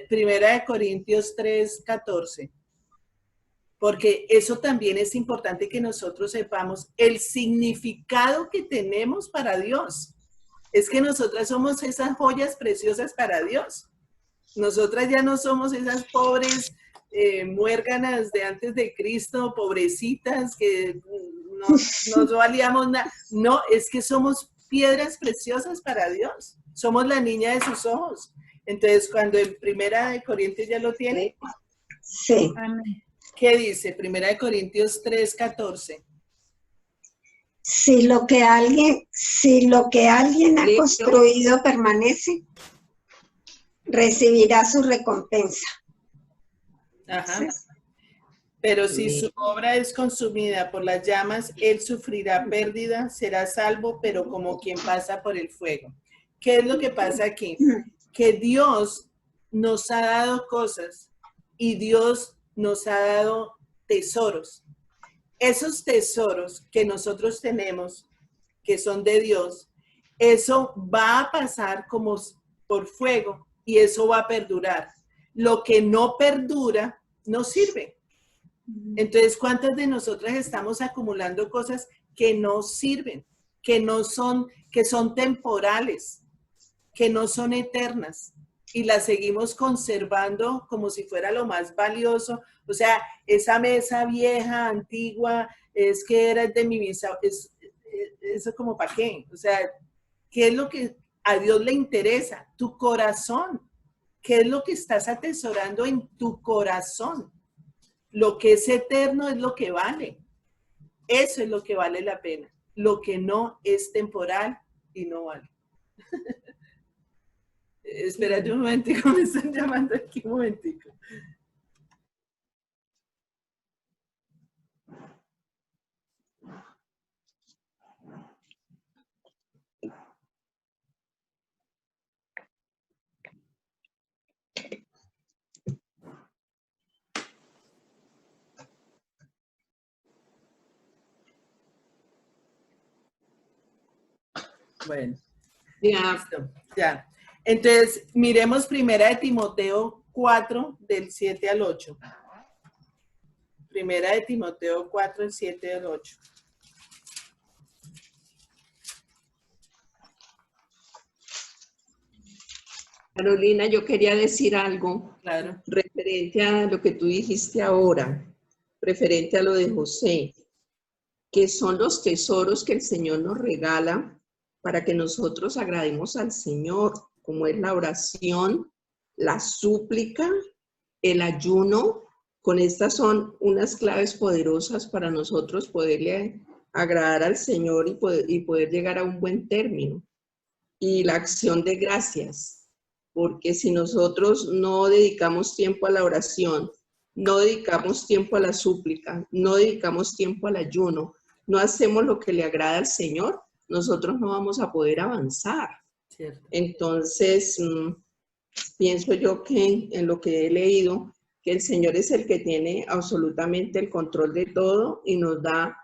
Primera de Corintios 3:14. Porque eso también es importante que nosotros sepamos el significado que tenemos para Dios. Es que nosotras somos esas joyas preciosas para Dios. Nosotras ya no somos esas pobres muérganas de antes de Cristo, pobrecitas, que no valíamos nada. No, es que somos piedras preciosas para Dios. Somos la niña de sus ojos. Entonces, cuando en Primera de Corintios ya lo tiene. Sí. ¿Qué dice? Primera de Corintios 3:14. Si lo que alguien ha Listo. construido permanece, recibirá su recompensa. Ajá. Pero si su obra es consumida por las llamas, él sufrirá pérdida, será salvo, pero como quien pasa por el fuego. ¿Qué es lo que pasa aquí? Que Dios nos ha dado cosas y Dios nos ha dado tesoros. Esos tesoros que nosotros tenemos, que son de Dios, eso va a pasar como por fuego y eso va a perdurar. Lo que no perdura, no sirve. Entonces, ¿cuántas de nosotras estamos acumulando cosas que no sirven, que son temporales, que no son eternas? Y las seguimos conservando como si fuera lo más valioso. O sea, esa mesa vieja, antigua, es que era de mi bisabuelo, eso como para qué. O sea, ¿qué es lo que a Dios le interesa? Tu corazón. ¿Qué es lo que estás atesorando en tu corazón? Lo que es eterno es lo que vale. Eso es lo que vale la pena. Lo que no es temporal y no vale. Espérate un momentico, me están llamando aquí un momentico. Bueno, Ya. listo, ya. Entonces, miremos primera de Timoteo 4, del 7 al 8. Primera de Timoteo 4, del 7 al 8. Carolina, yo quería decir algo Claro. referente a lo que tú dijiste ahora, referente a lo de José, que son los tesoros que el Señor nos regala para que nosotros agrademos al Señor, como es la oración, la súplica, el ayuno. Con estas son unas claves poderosas para nosotros poderle agradar al Señor y poder llegar a un buen término. Y la acción de gracias. Porque si nosotros no dedicamos tiempo a la oración, no dedicamos tiempo a la súplica, no dedicamos tiempo al ayuno, no hacemos lo que le agrada al Señor, nosotros no vamos a poder avanzar. Cierto. Entonces, pienso yo que en lo que he leído, que el Señor es el que tiene absolutamente el control de todo y nos da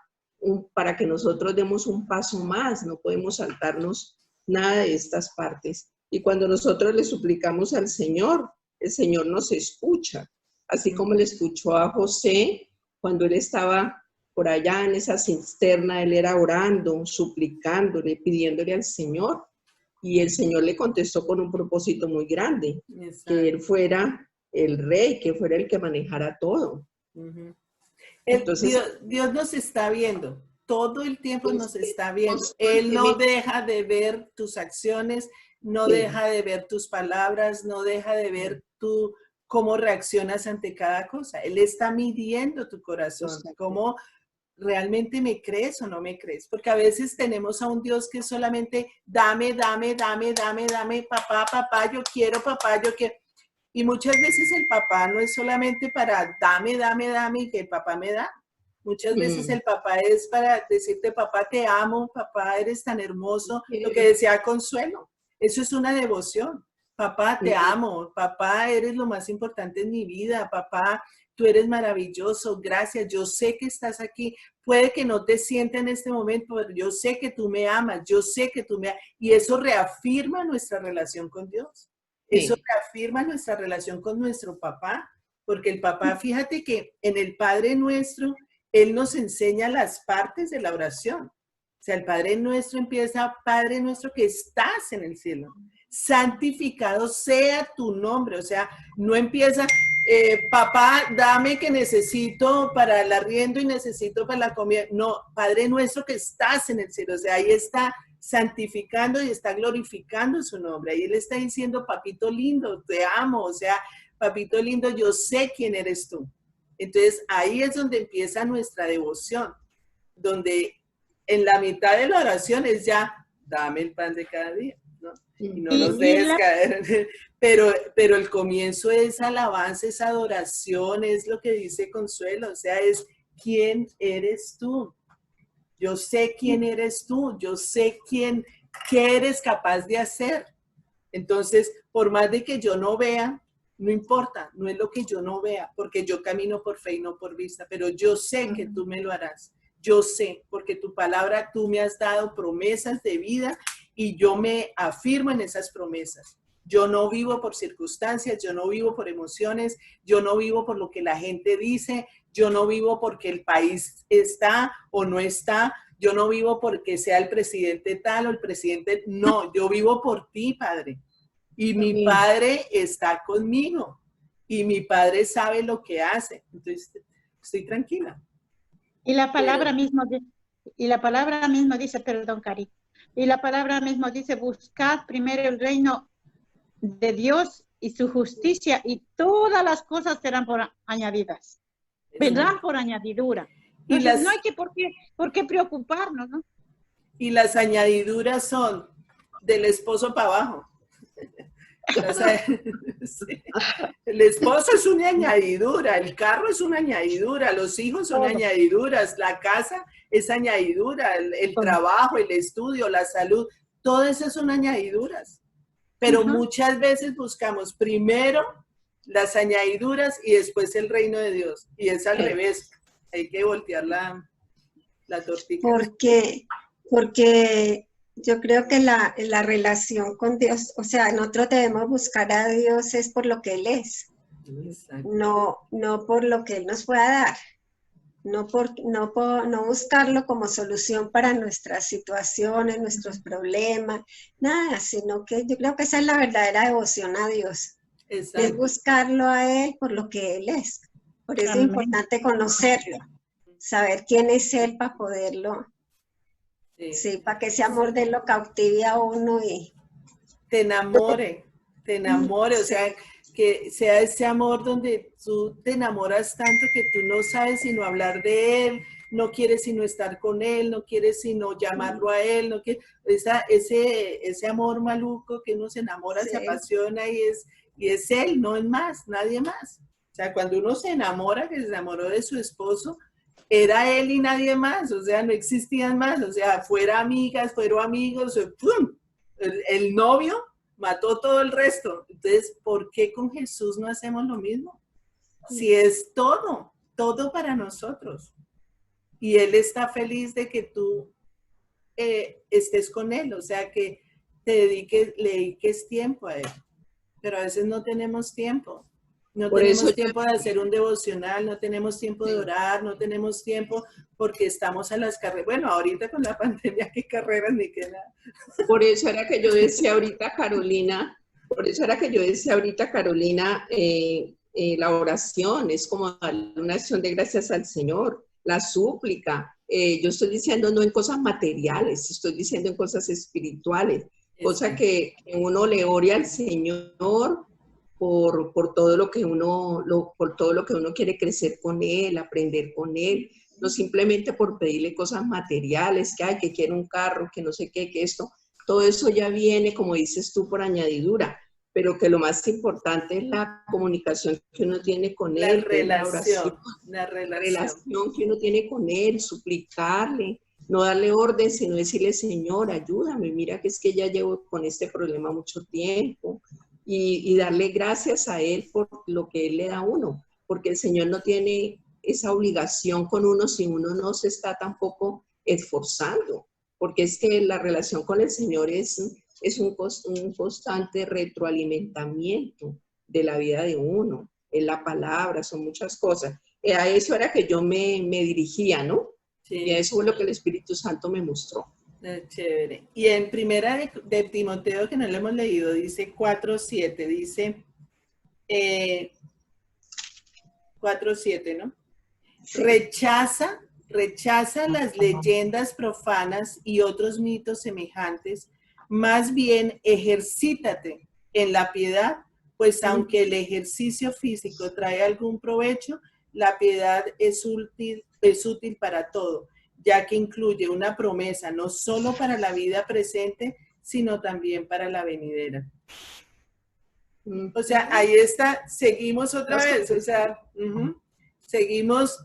para que nosotros demos un paso más, no podemos saltarnos nada de estas partes. Y cuando nosotros le suplicamos al Señor, el Señor nos escucha, así como le escuchó a José cuando él estaba por allá en esa cisterna, él era orando, suplicándole, pidiéndole al Señor, y el Señor le contestó con un propósito muy grande, que él fuera el rey, que fuera el que manejara todo. Entonces, Dios nos está viendo. Todo el tiempo nos está viendo. Él no deja de ver tus acciones, no deja de ver tus palabras, no deja de ver cómo reaccionas ante cada cosa. Él está midiendo tu corazón, cómo realmente me crees o no me crees. Porque a veces tenemos a un Dios que solamente dame, papá, yo quiero, Y muchas veces el papá no es solamente para dame, y que el papá me da. Muchas veces el papá es para decirte, papá, te amo, papá, eres tan hermoso. Lo que decía Consuelo, eso es una devoción. Papá, te amo, papá, eres lo más importante en mi vida, papá, tú eres maravilloso, gracias, yo sé que estás aquí. Puede que no te sienta en este momento, pero yo sé que tú me amas, yo sé que tú me amas. Y eso reafirma nuestra relación con Dios. Eso reafirma nuestra relación con nuestro papá, porque el papá, fíjate que en el Padre Nuestro, Él nos enseña las partes de la oración. O sea, el Padre Nuestro empieza, Padre Nuestro que estás en el cielo, santificado sea tu nombre. O sea, no empieza, papá, dame que necesito para el arriendo y necesito para la comida. No, Padre Nuestro que estás en el cielo. O sea, ahí está santificando y está glorificando su nombre. Ahí Él está diciendo, papito lindo, te amo. O sea, papito lindo, yo sé quién eres tú. Entonces, ahí es donde empieza nuestra devoción, donde en la mitad de la oración es ya, dame el pan de cada día, ¿no? Y no nos dejes caer. Pero el comienzo es alabanza, es adoración, es lo que dice Consuelo, o sea, es ¿quién eres tú? Yo sé quién eres tú, yo sé qué eres capaz de hacer. Entonces, por más de que yo no vea, no importa, no es lo que yo no vea, porque yo camino por fe y no por vista, pero yo sé que tú me lo harás. Yo sé, porque tu palabra, tú me has dado promesas de vida y yo me afirmo en esas promesas. Yo no vivo por circunstancias, yo no vivo por emociones, yo no vivo por lo que la gente dice, yo no vivo porque el país está o no está, yo no vivo porque sea el presidente tal o el presidente, no, yo vivo por ti, Padre. Y mi Padre está conmigo y mi Padre sabe lo que hace. Entonces, estoy tranquila. Y la palabra mismo dice, perdón, Cari, y la palabra mismo dice, buscad primero el reino de Dios y su justicia y todas las cosas serán añadidas. Vendrán por añadidura. Entonces, no hay que por qué preocuparnos, ¿no? Y las añadiduras son del esposo para abajo. O sea, sí. El esposo es una añadidura, el carro es una añadidura, los hijos son añadiduras, la casa es añadidura, el trabajo, el estudio, la salud, todas esas son añadiduras. Pero muchas veces buscamos primero las añadiduras y después el reino de Dios. Y es al revés. Hay que voltear la tortilla. Porque yo creo que la relación con Dios, o sea, nosotros debemos buscar a Dios es por lo que Él es. No por lo que Él nos pueda dar. No buscarlo como solución para nuestras situaciones, nuestros problemas, nada, sino que yo creo que esa es la verdadera devoción a Dios. Exacto. Es buscarlo a Él por lo que Él es. Por eso es importante conocerlo, saber quién es Él para poderlo, sí, para que ese amor de Él lo cautive a uno y te enamore, o sea, que sea ese amor donde tú te enamoras tanto que tú no sabes sino hablar de Él, no quieres sino estar con Él, no quieres sino llamarlo a Él, no quieres, ese amor maluco que uno se enamora, se apasiona y es Él, no es más, nadie más. O sea, cuando uno se enamora, que se enamoró de su esposo, era él y nadie más, o sea, no existían más, o sea, fuera amigas, fueron amigos, ¡pum! El novio mató todo el resto. Entonces, ¿por qué con Jesús no hacemos lo mismo? Si es todo para nosotros. Y Él está feliz de que tú estés con Él, o sea, que le dediques tiempo a Él. Pero a veces no tenemos tiempo. No tenemos tiempo de hacer un devocional, no tenemos tiempo de orar, no tenemos tiempo porque estamos a las carreras. Bueno, ahorita con la pandemia, ¿qué carreras ni qué nada? Por eso era que yo decía ahorita, Carolina, la oración es como una acción de gracias al Señor, la súplica. Yo estoy diciendo no en cosas materiales, estoy diciendo en cosas espirituales, cosa que uno le ore al Señor por todo lo que uno quiere crecer con Él, aprender con Él, no simplemente por pedirle cosas materiales, que quiero un carro, que no sé qué, que esto, todo eso ya viene, como dices tú, por añadidura, pero que lo más importante es la comunicación que uno tiene con Él, la relación que uno tiene con Él, suplicarle, no darle orden, sino decirle, Señor, ayúdame, mira que es que ya llevo con este problema mucho tiempo, y darle gracias a Él por lo que Él le da a uno, porque el Señor no tiene esa obligación con uno si uno no se está tampoco esforzando, porque es que la relación con el Señor es un constante retroalimentamiento de la vida de uno, en la palabra, son muchas cosas. A eso era que yo me dirigía, ¿no? Sí. Y eso fue lo que el Espíritu Santo me mostró. Chévere. Y en primera de Timoteo, que no lo hemos leído, dice 4:7, dice 4:7, ¿no? Sí. Rechaza las leyendas profanas y otros mitos semejantes, más bien ejercítate en la piedad, pues aunque el ejercicio físico trae algún provecho, la piedad es útil para todo. ya que incluye una promesa no solo para la vida presente, sino también para la venidera. O sea, ahí está, seguimos otra vez, o sea, seguimos,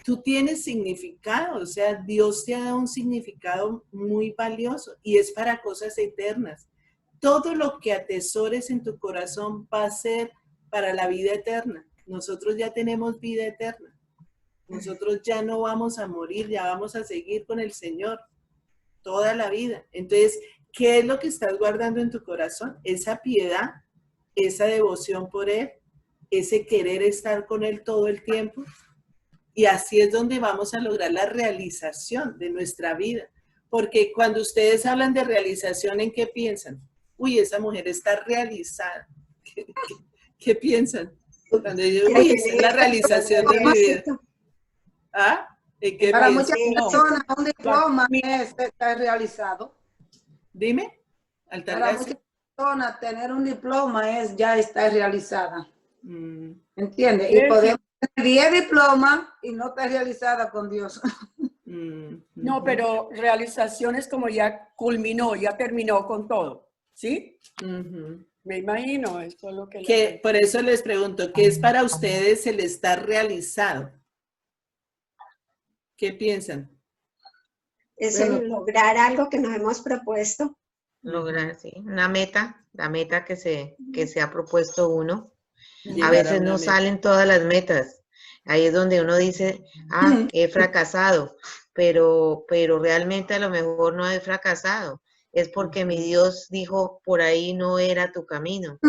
tú tienes significado, o sea, Dios te ha dado un significado muy valioso y es para cosas eternas. Todo lo que atesores en tu corazón va a ser para la vida eterna. Nosotros ya tenemos vida eterna. Nosotros ya no vamos a morir, ya vamos a seguir con el Señor toda la vida. Entonces, ¿qué es lo que estás guardando en tu corazón? Esa piedad, esa devoción por Él, ese querer estar con Él todo el tiempo. Y así es donde vamos a lograr la realización de nuestra vida. Porque cuando ustedes hablan de realización, ¿en qué piensan? Uy, esa mujer está realizada. ¿Qué piensan? Cuando yo digo, uy, esa es la realización de mi vida. ¿Ah? ¿Qué para piensan? muchas personas un diploma está realizado. Dime. Para muchas personas tener un diploma ya está realizada. ¿Entiendes? Y podemos tener 10 diplomas y no estar realizada con Dios. No, pero realización es como ya culminó, ya terminó con todo, ¿sí? Me imagino, esto es lo que... Por eso les pregunto, ¿qué es para ustedes el estar realizado? ¿Qué piensan? Es el lograr algo que nos hemos propuesto. Lograr, sí. Una meta, la meta que se ha propuesto uno. A veces no salen todas las metas. Ahí es donde uno dice, he fracasado, pero realmente a lo mejor no he fracasado. Es porque mi Dios dijo, por ahí no era tu camino.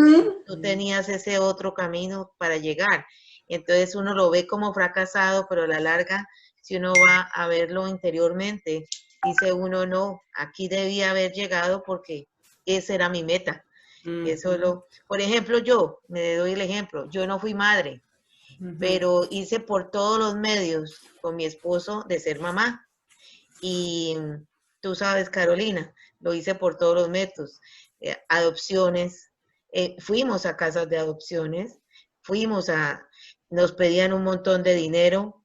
Tú tenías ese otro camino para llegar. Entonces uno lo ve como fracasado, pero a la larga, si uno va a verlo interiormente, dice uno, no, aquí debía haber llegado porque esa era mi meta. Eso por ejemplo, yo, me doy el ejemplo, yo no fui madre, pero hice por todos los medios con mi esposo de ser mamá. Y tú sabes, Carolina, lo hice por todos los métodos. Adopciones, fuimos a casas de adopciones, nos pedían un montón de dinero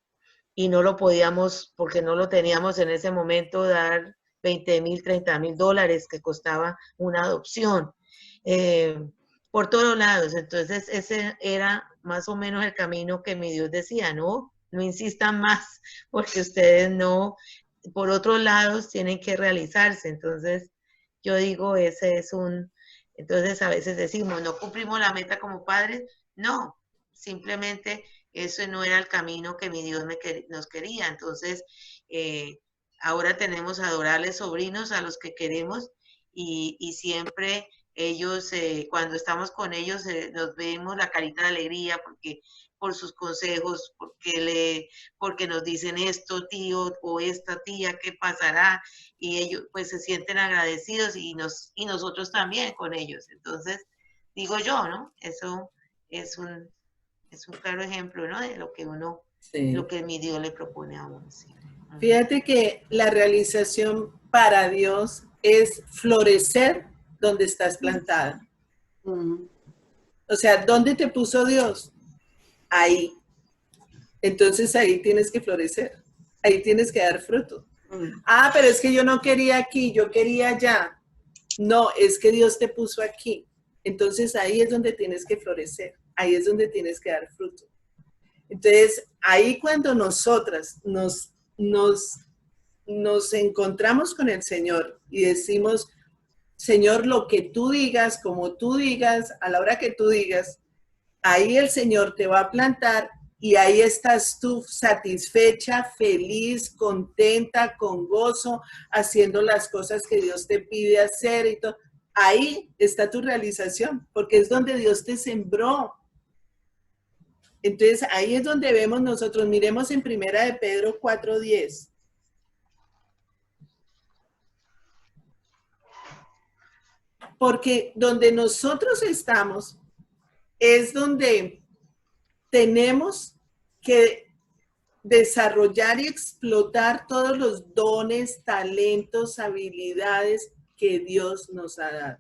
y no lo podíamos, porque no lo teníamos en ese momento, dar $20,000, $30,000 que costaba una adopción. Por todos lados. Entonces ese era más o menos el camino que mi Dios decía, no insistan más, porque ustedes no, por otros lados tienen que realizarse. Entonces yo digo, entonces a veces decimos, no cumplimos la meta como padres, no, simplemente eso no era el camino que mi Dios nos quería. Entonces ahora tenemos adorables sobrinos a los que queremos y siempre ellos, cuando estamos con ellos, nos vemos la carita de alegría por sus consejos, porque nos dicen esto, tío, o esta tía, ¿qué pasará? Y ellos pues se sienten agradecidos y nosotros también con ellos. Entonces, digo yo, ¿no? Eso es un claro ejemplo, ¿no? De lo que lo que mi Dios le propone a uno. Sí. Fíjate que la realización para Dios es florecer donde estás plantada. O sea, ¿dónde te puso Dios? Ahí. Entonces ahí tienes que florecer. Ahí tienes que dar fruto. Pero es que yo no quería aquí, yo quería allá. No, es que Dios te puso aquí. Entonces ahí es donde tienes que florecer. Ahí es donde tienes que dar fruto. Entonces, ahí cuando nosotras nos encontramos con el Señor y decimos, Señor, lo que tú digas, como tú digas, a la hora que tú digas, ahí el Señor te va a plantar y ahí estás tú satisfecha, feliz, contenta, con gozo, haciendo las cosas que Dios te pide hacer y todo. Ahí está tu realización, porque es donde Dios te sembró. Entonces, ahí es donde vemos nosotros. Miremos en 1 de Pedro 4:10. Porque donde nosotros estamos es donde tenemos que desarrollar y explotar todos los dones, talentos, habilidades que Dios nos ha dado.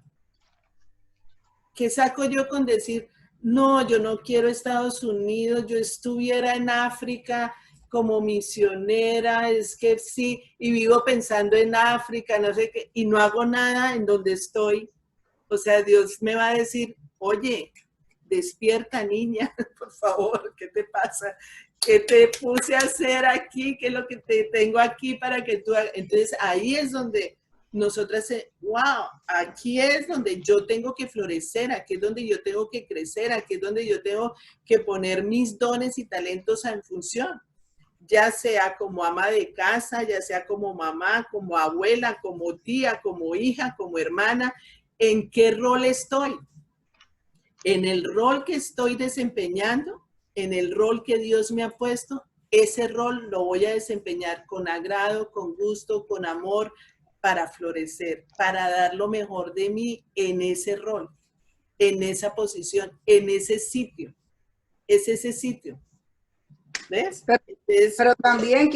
¿Qué saco yo con decir, no, yo no quiero Estados Unidos, yo estuviera en África como misionera, es que sí, y vivo pensando en África, no sé qué, y no hago nada en donde estoy. O sea, Dios me va a decir, oye, despierta, niña, por favor, ¿qué te pasa? ¿Qué te puse a hacer aquí? ¿Qué es lo que te tengo aquí para que tú hagas? Entonces, ahí es donde nosotras, wow, aquí es donde yo tengo que florecer, aquí es donde yo tengo que crecer, aquí es donde yo tengo que poner mis dones y talentos en función, ya sea como ama de casa, ya sea como mamá, como abuela, como tía, como hija, como hermana. ¿En qué rol estoy? En el rol que estoy desempeñando, en el rol que Dios me ha puesto, ese rol lo voy a desempeñar con agrado, con gusto, con amor, para florecer, para dar lo mejor de mí en ese rol, en esa posición, en ese sitio. Es ese sitio. ¿Ves? Pero también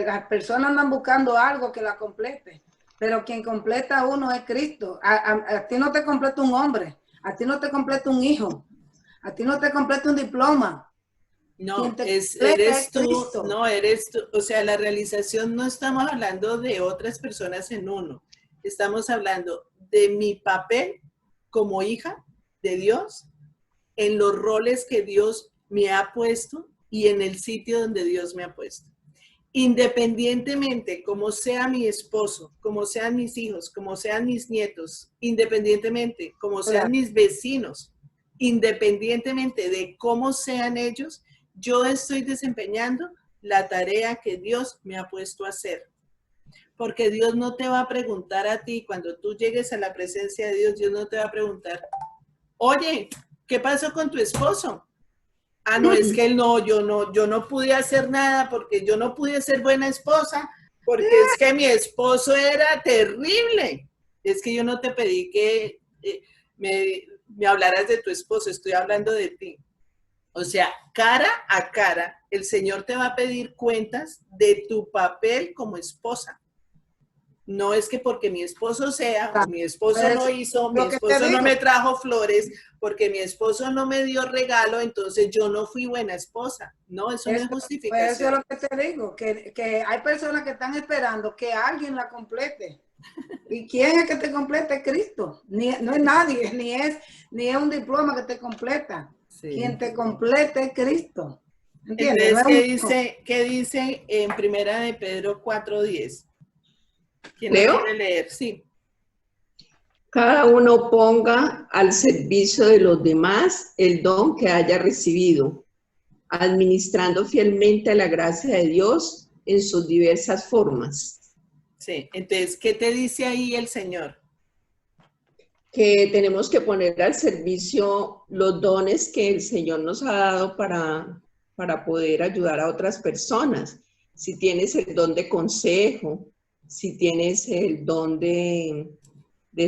las personas andan buscando algo que la complete, pero quien completa a uno es Cristo. A ti no te completa un hombre, a ti no te completa un hijo, a ti no te completa un diploma. No, eres tú, no, eres tú. O sea, la realización no estamos hablando de otras personas en uno. Estamos hablando de mi papel como hija de Dios, en los roles que Dios me ha puesto y en el sitio donde Dios me ha puesto. Independientemente, como sea mi esposo, como sean mis hijos, como sean mis nietos, independientemente, como sean mis vecinos, independientemente de cómo sean ellos, yo estoy desempeñando la tarea que Dios me ha puesto a hacer. Porque Dios no te va a preguntar a ti, cuando tú llegues a la presencia de Dios, Dios no te va a preguntar, oye, ¿qué pasó con tu esposo? Ah, no, es que él no, yo no pude hacer nada porque yo no pude ser buena esposa, porque es que mi esposo era terrible. Es que yo no te pedí que me hablaras de tu esposo, estoy hablando de ti. O sea, cara a cara, el Señor te va a pedir cuentas de tu papel como esposa. No es que porque mi esposo sea, o mi esposo no hizo, mi esposo no me trajo flores, porque mi esposo no me dio regalo, entonces yo no fui buena esposa. No, eso no es justificación. Eso es lo que te digo, que hay personas que están esperando que alguien la complete. ¿Y quién es que te complete? Cristo. No es nadie, ni es un diploma que te completa. Sí. Quien te complete es Cristo. ¿Entiendes? Entonces, ¿qué dice en Primera de Pedro 4:10? ¿Quién lo quiere leer? Sí. Cada uno ponga al servicio de los demás el don que haya recibido, administrando fielmente la gracia de Dios en sus diversas formas. Sí, entonces, ¿qué te dice ahí el Señor? Que tenemos que poner al servicio los dones que el Señor nos ha dado para poder ayudar a otras personas. Si tienes el don de consejo, si tienes el don de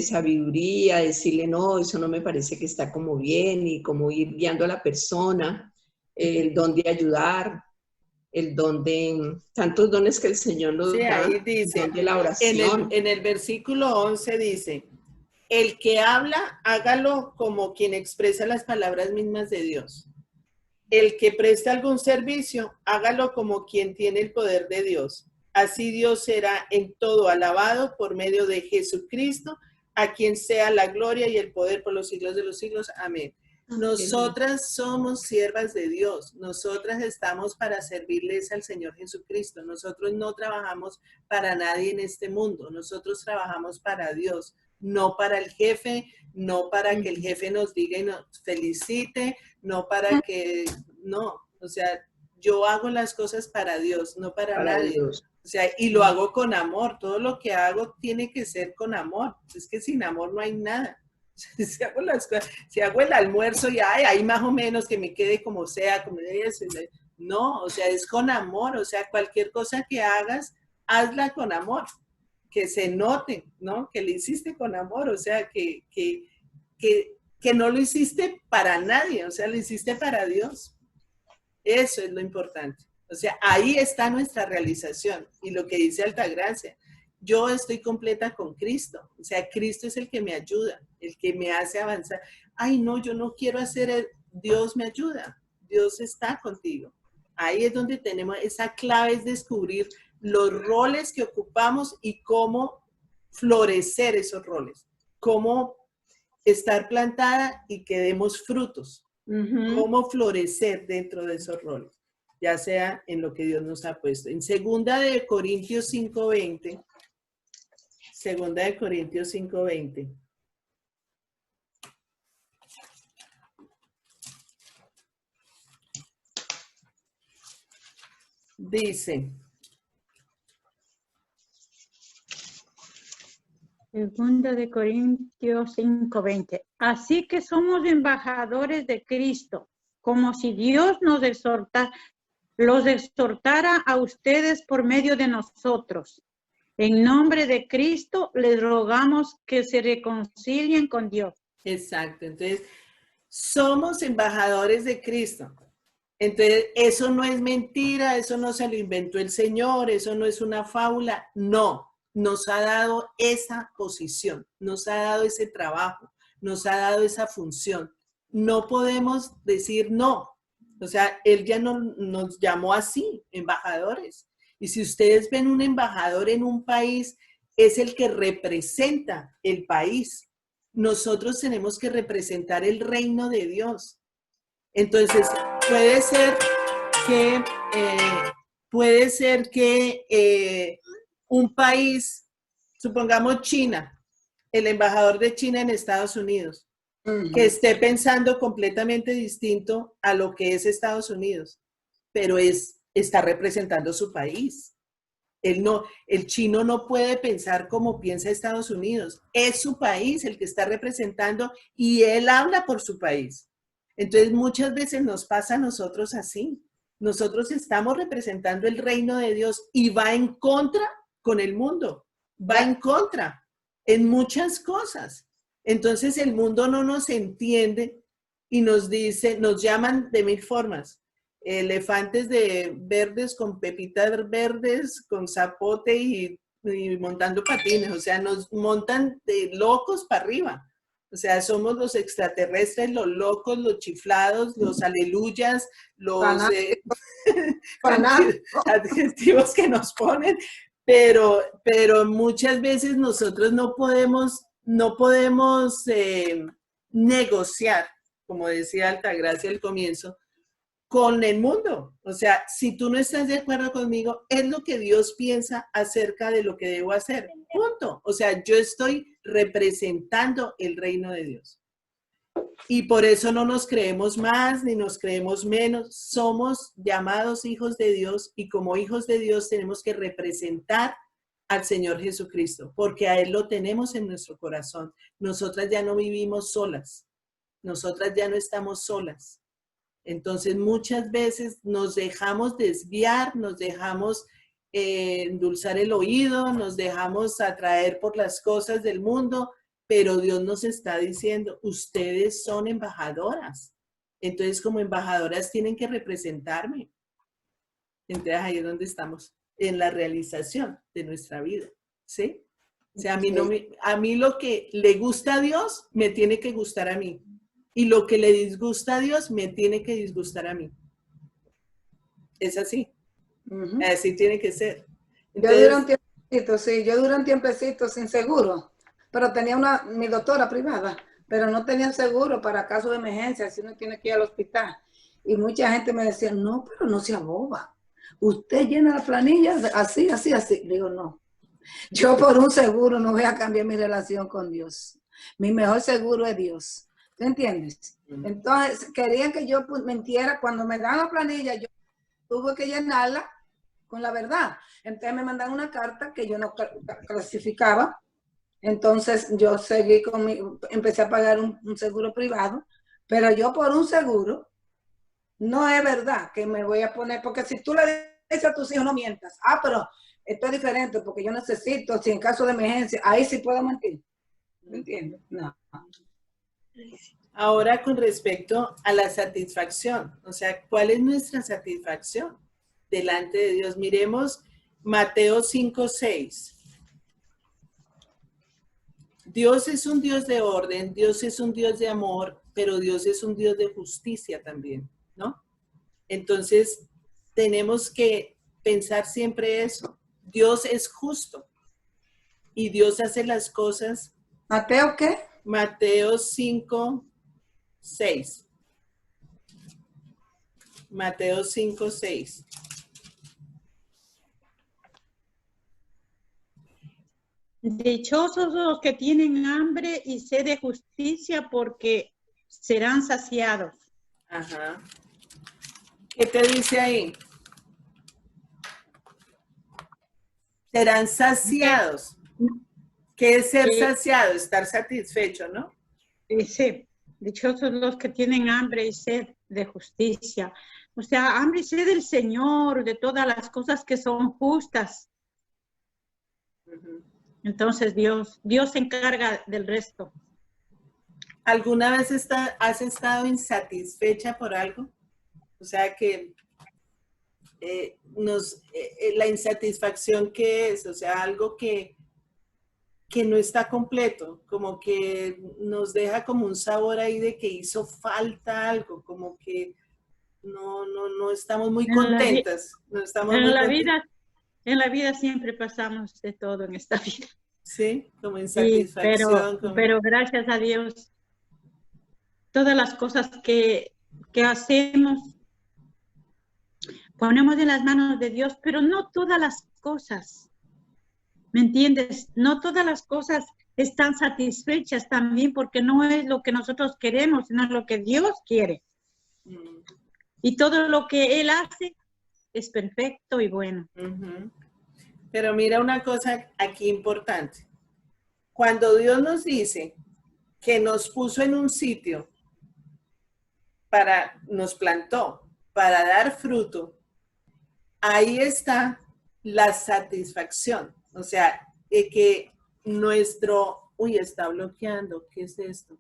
sabiduría, decirle, no, eso no me parece que está como bien, y como ir guiando a la persona, el don de ayudar, el don de tantos dones que el Señor nos da, ahí dice, el don de la oración. En el versículo 11 dice, el que habla, hágalo como quien expresa las palabras mismas de Dios. El que presta algún servicio, hágalo como quien tiene el poder de Dios. Así Dios será en todo alabado por medio de Jesucristo, a quien sea la gloria y el poder por los siglos de los siglos. Amén. Nosotras somos siervas de Dios. Nosotras estamos para servirles al Señor Jesucristo. Nosotros no trabajamos para nadie en este mundo. Nosotros trabajamos para Dios, no para el jefe, no para que el jefe nos diga y nos felicite, no para que, no, o sea, yo hago las cosas para Dios, no para nadie. Dios. O sea, y lo hago con amor. Todo lo que hago tiene que ser con amor. Es que sin amor no hay nada. Si hago el almuerzo y ahí más o menos que me quede como sea, como no, o sea, es con amor. O sea, cualquier cosa que hagas, hazla con amor. Que se note, ¿no? Que lo hiciste con amor. O sea, que no lo hiciste para nadie. O sea, lo hiciste para Dios. Eso es lo importante. O sea, ahí está nuestra realización. Y lo que dice Altagracia, yo estoy completa con Cristo. O sea, Cristo es el que me ayuda, el que me hace avanzar. Ay, no, yo no quiero hacer Dios me ayuda. Dios está contigo. Ahí es donde tenemos esa clave, es descubrir los roles que ocupamos y cómo florecer esos roles, cómo estar plantada y que demos frutos, cómo florecer dentro de esos roles, ya sea en lo que Dios nos ha puesto. En 2 de Corintios 5:20, 2 de Corintios 5:20. Dice, Segunda de Corintios 5:20. Así que somos embajadores de Cristo, como si Dios los exhortara a ustedes por medio de nosotros. En nombre de Cristo les rogamos que se reconcilien con Dios. exacto, entonces somos embajadores de Cristo. Entonces, eso no es mentira, eso no se lo inventó el Señor, eso no es una fábula, no. Nos ha dado esa posición, nos ha dado ese trabajo, nos ha dado esa función. No podemos decir no. O sea, Él ya nos llamó así, embajadores. Y si ustedes ven un embajador en un país, es el que representa el país. Nosotros tenemos que representar el reino de Dios. Entonces, puede ser que un país, supongamos China, el embajador de China en Estados Unidos, que esté pensando completamente distinto a lo que es Estados Unidos, pero está representando su país. El chino no puede pensar como piensa Estados Unidos. Es su país el que está representando y él habla por su país. Entonces, muchas veces nos pasa a nosotros así. Nosotros estamos representando el reino de Dios y va en contra con el mundo. Va en contra en muchas cosas. Entonces, el mundo no nos entiende y nos dice, nos llaman de 1000 formas. Elefantes verdes con pepitas verdes, con zapote y montando patines. O sea, nos montan de locos para arriba. O sea, somos los extraterrestres, los locos, los chiflados, los aleluyas, los adjetivos que nos ponen, pero muchas veces nosotros no podemos negociar, como decía Altagracia al comienzo, con el mundo. O sea, si tú no estás de acuerdo conmigo, es lo que Dios piensa acerca de lo que debo hacer. Punto. O sea, yo estoy representando el reino de Dios. Y por eso no nos creemos más ni nos creemos menos. Somos llamados hijos de Dios y como hijos de Dios tenemos que representar al Señor Jesucristo, porque a Él lo tenemos en nuestro corazón. Nosotras ya no vivimos solas. Nosotras ya no estamos solas. Entonces, muchas veces nos dejamos desviar, nos dejamos endulzar el oído, nos dejamos atraer por las cosas del mundo, pero Dios nos está diciendo, ustedes son embajadoras. Entonces, como embajadoras tienen que representarme. Entonces, ahí es donde estamos, en la realización de nuestra vida, ¿sí? O sea, a mí lo que le gusta a Dios, me tiene que gustar a mí. Y lo que le disgusta a Dios, me tiene que disgustar a mí. Es así. Así tiene que ser. Entonces, yo duré un tiempecito sin seguro, pero tenía mi doctora privada, pero no tenía seguro para casos de emergencia, si uno tiene que ir al hospital. Y mucha gente me decía, no, pero no se aboba. Usted llena la planilla así, así, así. Digo, no. Yo por un seguro no voy a cambiar mi relación con Dios. Mi mejor seguro es Dios. ¿Te entiendes? Entonces, querían que yo mintiera. Cuando me dan la planilla, yo tuve que llenarla con la verdad. Entonces me mandan una carta que yo no clasificaba. Entonces yo seguí empecé a pagar un seguro privado, pero yo por un seguro, no es verdad que me voy a poner, porque si tú le dices a tus hijos no mientas, pero esto es diferente porque yo necesito, si en caso de emergencia, ahí sí puedo mentir. ¿Me entiendes? No. Ahora con respecto a la satisfacción, o sea, ¿cuál es nuestra satisfacción delante de Dios? Miremos Mateo 5:6. Dios es un Dios de orden, Dios es un Dios de amor, pero Dios es un Dios de justicia también, ¿no? Entonces, tenemos que pensar siempre eso. Dios es justo y Dios hace las cosas. ¿Mateo qué? Mateo 5, 6. Mateo 5, 6. Dichosos los que tienen hambre y sed de justicia, porque serán saciados. Ajá. ¿Qué te dice ahí? Serán saciados. ¿Qué es ser saciado? Estar satisfecho, ¿no? Sí, dichosos los que tienen hambre y sed de justicia. O sea, hambre y sed del Señor, de todas las cosas que son justas. Entonces Dios se encarga del resto. ¿Alguna vez has estado insatisfecha por algo? O sea que la insatisfacción que es, o sea, algo que no está completo, como que nos deja como un sabor ahí de que hizo falta algo, como que no estamos muy contentas. En la vida siempre pasamos de todo en esta vida. Sí, como insatisfacción. Sí, pero gracias a Dios, todas las cosas que hacemos, ponemos en las manos de Dios, pero no todas las cosas. ¿Me entiendes? No todas las cosas están satisfechas también, porque no es lo que nosotros queremos, sino lo que Dios quiere. Y todo lo que Él hace es perfecto y bueno. Pero mira una cosa aquí importante. Cuando Dios nos dice que nos puso en un sitio, nos plantó para dar fruto, ahí está la satisfacción. O sea, de que nuestro... Uy, está bloqueando. ¿Qué es esto?